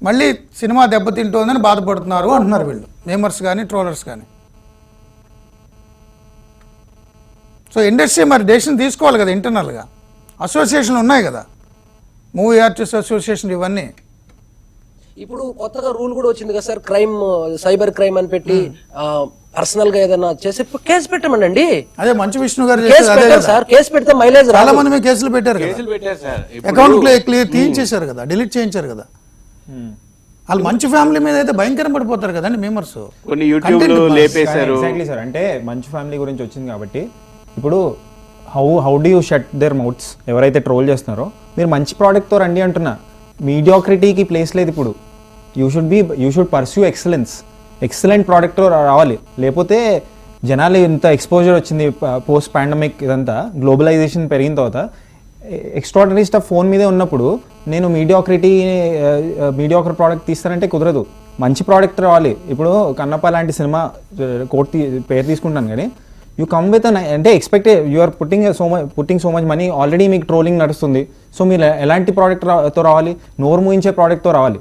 మళ్ళీ సినిమా దెబ్బతింటోందని బాధపడుతున్నారు అంటున్నారు వీళ్ళు, మేమర్స్ కానీ ట్రోలర్స్ కానీ. సో ఇండస్ట్రీ మరి డెసిషన్ తీసుకోవాలి కదా, ఇంటర్నల్గా అసోసియేషన్లు ఉన్నాయి కదా, మూవీ ఆర్టిస్ట్ అసోసియేషన్, ఇవన్నీ. ఇప్పుడు కొత్తగా రూల్ కూడా వచ్చింది కదా సార్, క్రైమ్, సైబర్ క్రైమ్ అని పెట్టి పర్సనల్ గా ఏదైనా చేసి కేసు పెట్టమండి. అదే మంచి విష్ణు గారు సార్, కేసు పెడితే మైలేజ్ చాలా మంది మీద కేసులు పెట్టారు కదా, అకౌంట్ తీయించేశారు కదా, డిలీట్ చేయించారు కదా. వాళ్ళు మంచి ఫ్యామిలీ మీద అయితే భయంకరం పడిపోతారు కదండి మేమర్స్. కొన్ని యూట్యూబ్ లో లేపేశారు. ఎగ్జాక్ట్లీ సార్, అంటే మంచి ఫ్యామిలీ గురించి వచ్చింది కాబట్టి ఇప్పుడు how do you shut there mouths, ఎవరైతే ట్రోల్ చేస్తున్నారో మీరు మంచి ప్రోడక్ట్తో రండి అంటున్నా. మీడియాక్రిటీకి ప్లేస్ లేదు ఇప్పుడు. యూ షుడ్ పర్స్యూ ఎక్సలెంట్ ప్రోడక్ట్తో రావాలి. లేకపోతే జనాలు ఇంత ఎక్స్పోజర్ వచ్చింది పోస్ట్ పాండమిక్, ఇదంతా గ్లోబలైజేషన్ పెరిగిన తర్వాత ఎక్స్ట్రాడనరీ స్టఫ్ ఫోన్ మీదే ఉన్నప్పుడు నేను మీడియాక్ర ప్రోడక్ట్ తీస్తానంటే కుదరదు. మంచి ప్రోడక్ట్ రావాలి. ఇప్పుడు కన్నప్ప లాంటి సినిమా పేరు తీసుకుంటాను కానీ యూ కమ్ విత్ అంటే you are putting so much money, already మీకు ట్రోలింగ్ నడుస్తుంది. సో మీరు ఎలాంటి ప్రోడక్ట్తో రావాలి? నోరు మూయించే ప్రోడక్ట్తో రావాలి.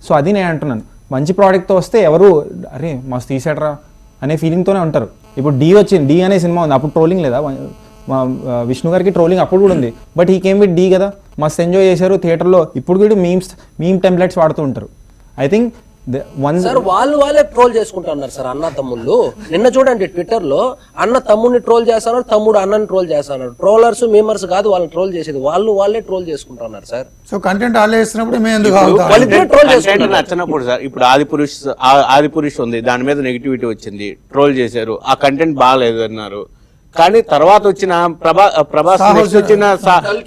సో అది నేను అంటున్నాను. మంచి ప్రోడక్ట్తో వస్తే ఎవరు అరే మస్తు తీసాడరా అనే ఫీలింగ్తోనే ఉంటారు. ఇప్పుడు డి అనే సినిమా ఉంది, అప్పుడు ట్రోలింగ్ లేదా? విష్ణు గారికి ట్రోలింగ్ అప్పుడు కూడా ఉంది, బట్ ఈ కేమ్ విత్ డి కదా, మస్తు ఎంజాయ్ చేశారు థియేటర్లో. ఇప్పుడు కూడా మీమ్ టెంప్లెట్స్ వాడుతూ ఉంటారు. ఐ థింక్ సార్ వాళ్ళే ట్రోల్ చేసుకుంటున్నారు సార్ అన్న తమ్ముళ్ళు. నిన్న చూడండి ట్విట్టర్ లో అన్న తమ్ముడిని ట్రోల్ చేస్తున్నారు, తమ్ముడు అన్నని ట్రోల్ చేస్తున్నారు. ట్రోలర్స్ మేమర్స్ కాదు వాళ్ళని ట్రోల్ చేసేది, వాళ్ళే ట్రోల్ చేసుకుంటున్నారు సార్. సో కంటెంట్ వాళ్ళే వేసినప్పుడు మేము ఎందుకు నచ్చినప్పుడు సార్, ఇప్పుడు ఆదిపురుష్ ఉంది, దాని మీద నెగిటివిటీ వచ్చింది, ట్రోల్ చేశారు, ఆ కంటెంట్ బాగాలేదు అన్నారు. కానీ తర్వాత వచ్చిన ప్రభాస్ నెక్స్ట్ వచ్చిన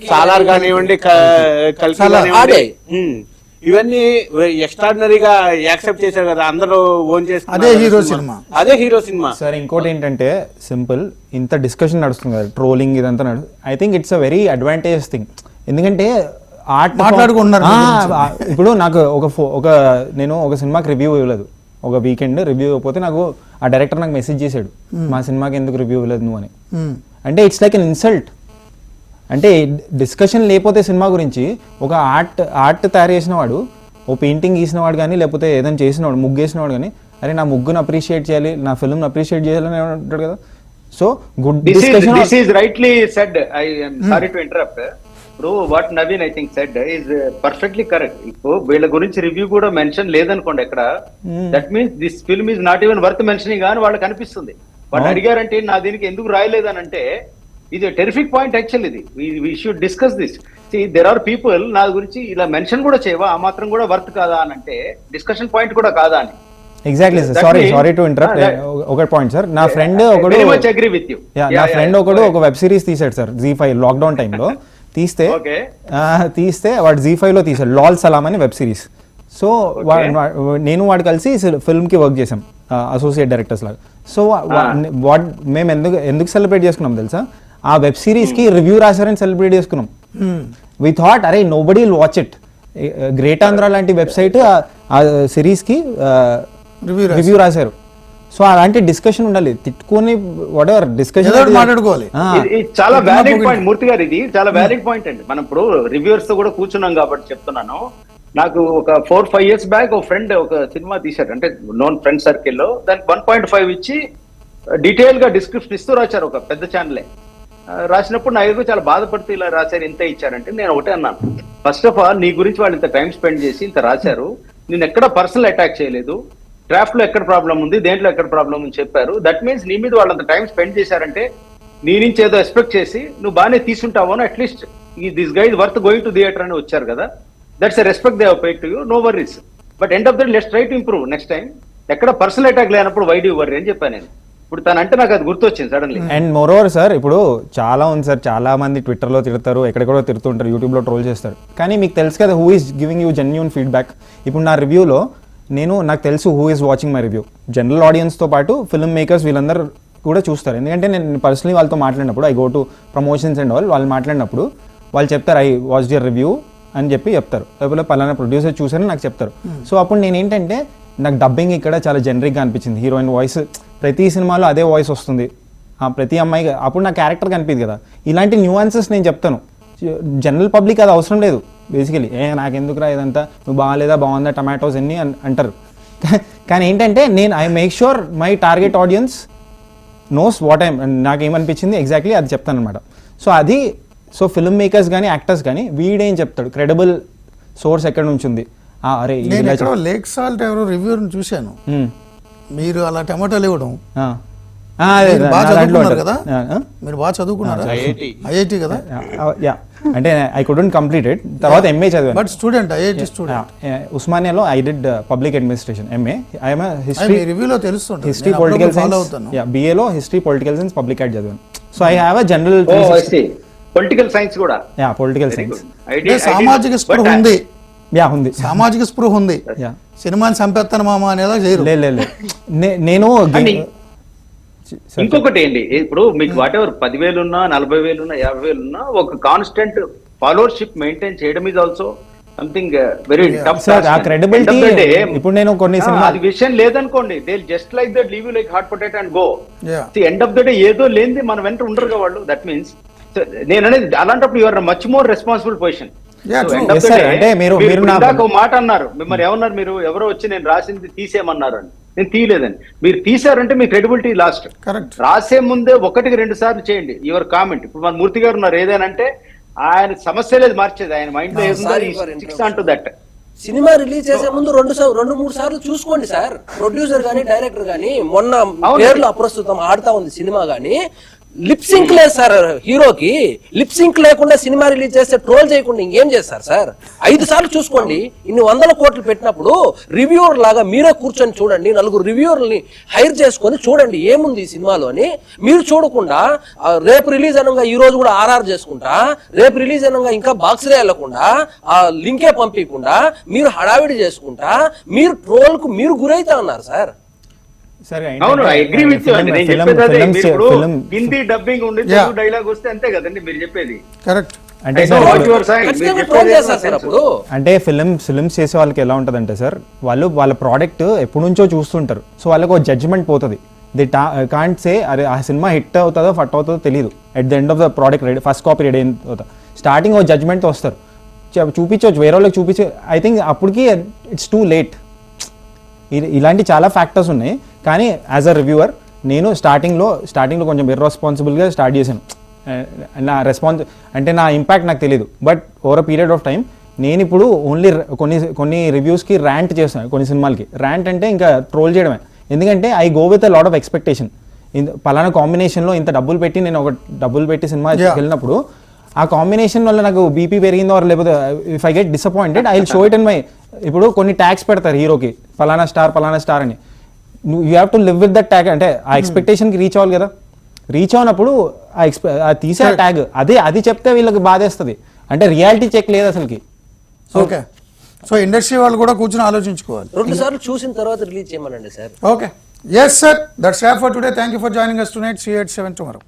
సాలార్ కానివ్వండి, కల్కి కానివ్వండి, ఇవన్నీ ఎక్స్ట్రాడినరీగా యాక్సెప్ట్ చేశారు కదా, అందరూ ఓన్ చేస్తారు. అదే హీరో సినిమా సార్. ఇంకోటి ఏంటంటే సింపుల్, ఇంత డిస్కషన్ నడుస్తుంది కదా ట్రోలింగ్ ఇదంతా I think it's a very advantages thing. ఎందుకంటే ఆర్ట్ మాట్లాడుకున్నారు. ఇప్పుడు నాకు నేను ఒక సినిమాకి రివ్యూ ఇవ్వలేదు, ఒక వీకెండ్ రివ్యూ ఇవ్వకపోతే నాకు ఆ డైరెక్టర్ నాకు మెసేజ్ చేశాడు, మా సినిమాకి ఎందుకు రివ్యూ ఇవ్వలేదు నువ్వు అని. అంటే ఇట్స్ లైక్ అన్ ఇన్సల్ట్. అంటే డిస్కషన్ లేకపోతే సినిమా గురించి ఒక ఆర్ట్ తయారు చేసిన వాడు, ఓ పెయింటింగ్ గీసిన వాడు కానీ లేకపోతే ఏదైనా చేసినవాడు, ముగ్గు వేసినవాడు కానీ అరే నా ముగ్గును అప్రిషియేట్ చేయాలి, నా ఫిల్మ్ని అప్రిషియేట్ చేయాలని అంటాడు కదా. So good discussion. This is rightly said. I am sorry to interrupt. ఇప్పుడు what Naveen I think said is perfectly correct. ఇప్పుడు వీళ్ళ గురించి రివ్యూ కూడా మెన్షన్ లేదనుకోండి ఎక్కడ, that means this film is not even worth mentioning అని వాళ్ళకి అనిపిస్తుంది. వాళ్ళు అడిగారంటే నా దీనికి ఎందుకు రాయలేదనంటే ఇది టెరిఫిక్ పాయింట్ యాక్చువల్. ఇది we should discuss this. There are people నా గురించి ఇలా మెన్షన్ కూడా చేయవా, ఆ మాత్రం కూడా వర్త్ కాదా అని అంటే డిస్కషన్ పాయింట్ కూడా కాదా అని. Exactly sir. Sorry to interrupt. ఒక పాయింట్ సార్, నా ఫ్రెండ్ ఒకడు ఒక వెబ్ సిరీస్ తీసాడు సార్ Z5 లాక్డౌన్ టైంలో. తీస్తే వాడు Z5 లో తీసాడు లాల్ సలాం అని వెబ్ సిరీస్. సో నేను వాడు కలిసి ఫిల్మ్కి వర్క్ చేసాం అసోసియేట్ డైరెక్టర్స్ లాగా. సో మేము ఎందుకు సెలబ్రేట్ చేసుకున్నాం తెలుసా? ఆ వెబ్ సిరీస్కి రివ్యూ రాశారని సెలబ్రేట్ చేసుకున్నాం. వి థాట్ అరే nobody will watch it. Great Andhra లాంటి వెబ్సైట్ ఆ సిరీస్కి రివ్యూ రాశారు. సో అలాంటి డిస్కషన్ ఉండాలి, తిట్టుకొని వాటెవర్ డిస్కషన్ మాట్లాడుకోవాలి. చాలా వ్యాలిడ్ పాయింట్ మూర్తి గారు, ఇది చాలా వ్యాలిడ్ పాయింట్ అండి. మనం ఇప్పుడు రివ్యూవర్స్ తో కూడా కూర్చున్నాం కాబట్టి చెప్తున్నాను. నాకు ఒక 4-5 years బ్యాక్ ఒక ఫ్రెండ్ ఒక సినిమా తీశారు, అంటే నోన్ ఫ్రెండ్ సర్కిల్లో. దానికి 1.5 ఇచ్చి డీటెయిల్ గా డిస్క్రిప్షన్ ఇస్తూ రాశారు, ఒక పెద్ద ఛానలే. రాసినప్పుడు నా ఎదుగు చాలా బాధపడుతూ ఇలా రాశారు, ఇంత ఇచ్చారంటే నేను ఒకటే అన్నాను, ఫస్ట్ ఆఫ్ ఆల్ నీ గురించి వాళ్ళు ఇంత టైం స్పెండ్ చేసి ఇంత రాశారు, నేను ఎక్కడ పర్సనల్ అటాక్ చేయలేదు, డ్రాఫ్ట్ లో ఎక్కడ ప్రాబ్లం ఉంది, దేంట్లో ఎక్కడ ప్రాబ్లం ఉంది చెప్పారు. దట్ మీన్స్ నీ మీద వాళ్ళంత టైం స్పెండ్ చేశారంటే నీ నుంచి ఏదో ఎక్స్పెక్ట్ చేసి నువ్వు బాగానే తీసుంటావు అని, atleast this guy is worth going to theatre అని వచ్చారు కదా. That's a respect they have paid to you, no worries. But end of the day let's try to improve next time. ఎక్కడ పర్సనల్ అటాక్ లేనప్పుడు why do you worry అని చెప్పాను నేను. ఇప్పుడు తనంటే నాకు అది గుర్తొచ్చింది సడన్లీ. అండ్ మోరోవర్ సార్, ఇప్పుడు చాలా ఉంది సార్, చాలా మంది ట్విట్టర్లో తిడతారు, ఎక్కడెక్కడో తిడుతుంటారు, యూట్యూబ్లో ట్రోల్ చేస్తారు. కానీ మీకు తెలుసు కదా who is giving you genuine feedback. ఇప్పుడు నా రివ్యూలో నాకు తెలుసు who is watching my review. General ఆడియన్స్తో పాటు ఫిల్మ్ మేకర్స్ వీళ్ళందరూ కూడా చూస్తారు. ఎందుకంటే నేను పర్సనలీ వాళ్ళతో మాట్లాడినప్పుడు, I go to promotions and వాళ్ళు మాట్లాడినప్పుడు వాళ్ళు చెప్తారు ఐ వాచ్ యువర్ రివ్యూ అని చెప్తారు, లేకపోతే పలానా ప్రొడ్యూసర్ చూసారని నాకు చెప్తారు. సో అప్పుడు నేనేంటంటే నాకు డబ్బింగ్ ఇక్కడ చాలా జనరిక్గా అనిపించింది. హీరోయిన్ వాయిస్ ప్రతి సినిమాలో అదే వాయిస్ వస్తుంది, ప్రతి అమ్మాయి, అప్పుడు నా క్యారెక్టర్ కనిపించదు కదా. ఇలాంటి న్యూయాన్సెస్ నేను చెప్తాను. జనరల్ పబ్లిక్ అది అవసరం లేదు బేసికలీ. నాకెందుకు రా ఇదంతా, నువ్వు బాగాలేదా బాగుందా టమాటోస్ ఎన్ని అంటారు. కానీ ఏంటంటే నేను I make sure my target audience knows what నాకేమనిపించింది ఎగ్జాక్ట్లీ అది చెప్తాను అనమాట. సో అది సో ఫిల్మ్ మేకర్స్ కానీ యాక్టర్స్ కానీ వీడేం చెప్తాడు, క్రెడిబుల్ సోర్స్ ఎక్కడ నుంచి ఉంది. అరే లేక్ సాల్ట్ ఎవరో రివ్యూ చూశాను, మీరు అలా టమాటాలు ఇవ్వడం బాగా చదువుకున్నారు కదా, మీరు బాగా చదువుకున్నారా, ఐఐటి కదా. అంటే ఐ కుడెంట్ కంప్లీటెడ్. తర్వాత ఎంఏ చదివాను. But student, IIT student. ఉస్మానియాలో I did public administration MA. I'm history, రివ్యూలో తెలుస్తుంది. హిస్టరీ పొలిటికల్ సైన్స్, బిఏలో history political science public ad చదివాను. So I have a general political science కూడా. Yeah, political science. సామాజిక స్పృహ ఉంది. యా, ఉంది. సామాజిక స్పృహ ఉంది. సినిమాని చంపేస్తాను మామ అనేలా చేయరు. లేదు. నేను ఇంకొకటి ఏంటి, ఇప్పుడు మీకు వాట్ ఎవర్ 10,000 ఉన్నా 40,000 ఉన్నా 50,000 ఉన్నా ఒక కాన్స్టెంట్ ఫాలోవర్షిప్ మెయింటైన్ చేయడం is also something very tough. Sir, ఆ క్రెడిబిలిటీ ఇప్పుడు నేను కొన్ని సినిమా అది విషయం లేదనుకోండి, they just like that leave you like hot potato and go. Yeah. The end of the day ఏదో లేనిది మన వెంట ఉండరుగా వాళ్ళు. దట్ మీన్స్ నేను అనేది అలాంటప్పుడు your much more responsible position. Yeah, true. Yes, sir. అంటే మీరు ఇందాక మాట అన్నారు, మిమ్మల్ని ఏమన్నారు, మీరు ఎవరో వచ్చి నేను రాసింది తీసేయమన్నారు అని. నేను తీయలేదని. మీరు తీసారంటే మీ క్రెడిబిలిటీ లాస్ట్. కరెక్ట్. రాసే ముందే 1-2 సార్లు చేయండి యువర్ కామెంట్. ఇప్పుడు మన మూర్తి గారు ఉన్నారు, ఏదైనా అంటే ఆయన సమస్య లేదు మార్చేది, ఆయన మైండ్ లో ఏముందో అంటూ దట్. సినిమా రిలీజ్ చేసే ముందు 2-3 సార్లు చూసుకోండి సార్. ప్రొడ్యూసర్ గానీ డైరెక్టర్ గానీ, మొన్న పేర్లు అప్రస్తుతం ఆడుతా ఉంది సినిమా గానీ, లిప్ సింక్ లేదు సార్ హీరోకి. లిప్ సింక్ లేకుండా సినిమా రిలీజ్ చేస్తే ట్రోల్ చేయకుండా ఇంకేం చేస్తారు సార్? 5 సార్లు చూసుకోండి. ఇన్ని 100 కోట్లు పెట్టినప్పుడు రివ్యూవర్ లాగా మీరే కూర్చొని చూడండి, 4 రివ్యూవర్ని హైర్ చేసుకొని చూడండి ఏముంది ఈ సినిమాలో అని. మీరు చూడకుండా రేపు రిలీజ్ అనగా ఈ రోజు కూడా ఆర్ఆర్ చేసుకుంటా, రేపు రిలీజ్ అనగా ఇంకా బాక్స్లే వెళ్ళకుండా ఆ లింకే పంపించకుండా మీరు హడావిడి చేసుకుంటా మీరు ట్రోల్ కు మీరు గురైతా ఉన్నారు సార్. సరే, అవును, ఐ అగ్రీ విత్ యు అండి. నేను చెప్పేది అదే. ఇప్పుడు హిందీ డబ్బింగ్ ఉండి తెలుగు డైలాగ్ వస్తే అంతే కదండి మీరు చెప్పేది. కరెక్ట్. అంటే అంటే ఫిలిమ్స్ చేసే వాళ్ళకి ఎలా ఉంటుందంటే సార్, వాళ్ళ ప్రోడక్ట్ ఎప్పటి నుంచో చూస్తుంటారు. సో వాళ్ళకి ఒక జడ్జ్మెంట్ పోతుంది. ది కాంట్ సే అరే ఆ సినిమా హిట్ అవుతుందో ఫట్ అవుతుందో తెలియదు. At the end of the product ready, first copy ready అయిన తర్వాత స్టార్టింగ్ ఒక జడ్జ్మెంట్తో వస్తారు. చూపించవచ్చు, వేరే వాళ్ళకి చూపించే. ఐ థింక్ అప్పటికి ఇట్స్ టూ లేట్. ఇలాంటి చాలా ఫ్యాక్టర్స్ ఉన్నాయి. కానీ యాజ్ అ రివ్యూవర్ నేను స్టార్టింగ్లో కొంచెం ఇర్రెస్పాన్సిబుల్గా స్టార్ట్ చేశాను. నా అంటే నా ఇంపాక్ట్ నాకు తెలియదు. But over a period of time నేను ఇప్పుడు ఓన్లీ కొన్ని రివ్యూస్కి ర్యాంట్ చేస్తాను. కొన్ని సినిమాలకి ర్యాంట్ అంటే ఇంకా ట్రోల్ చేయడమే. ఎందుకంటే I go with a lot of expectation. పలానా కాంబినేషన్లో ఇంత డబ్బులు పెట్టి సినిమా వెళ్ళినప్పుడు ఆ కాంబినేషన్ వల్ల నాకు బీపీ పెరిగిందో లేకపోతే if I get disappointed I will show it in my. ఇప్పుడు కొన్ని ట్యాగ్స్ పెడతారు హీరోకి, ఫలానా స్టార్ అని. You have to live with that tag. అంటే ఆ ఎక్స్పెక్టేషన్కి రీచ్ అవ్వాలి కదా. రీచ్ అవునప్పుడు ఆ తీసే ట్యాగ్ అది చెప్తే వీళ్ళకి బాధేస్తుంది. అంటే రియాలిటీ చెక్ లేదు అసలుకి. ఓకే. సో ఇండస్ట్రీ వాళ్ళు కూడా కూర్చొని ఆలోచించుకోవాలి. 2 సార్లు చూసిన తర్వాత రిలీజ్ చేయమనండి sir. Okay. Yes sir, that's all for today. Thank you for joining us tonight. See you at 7 tomorrow.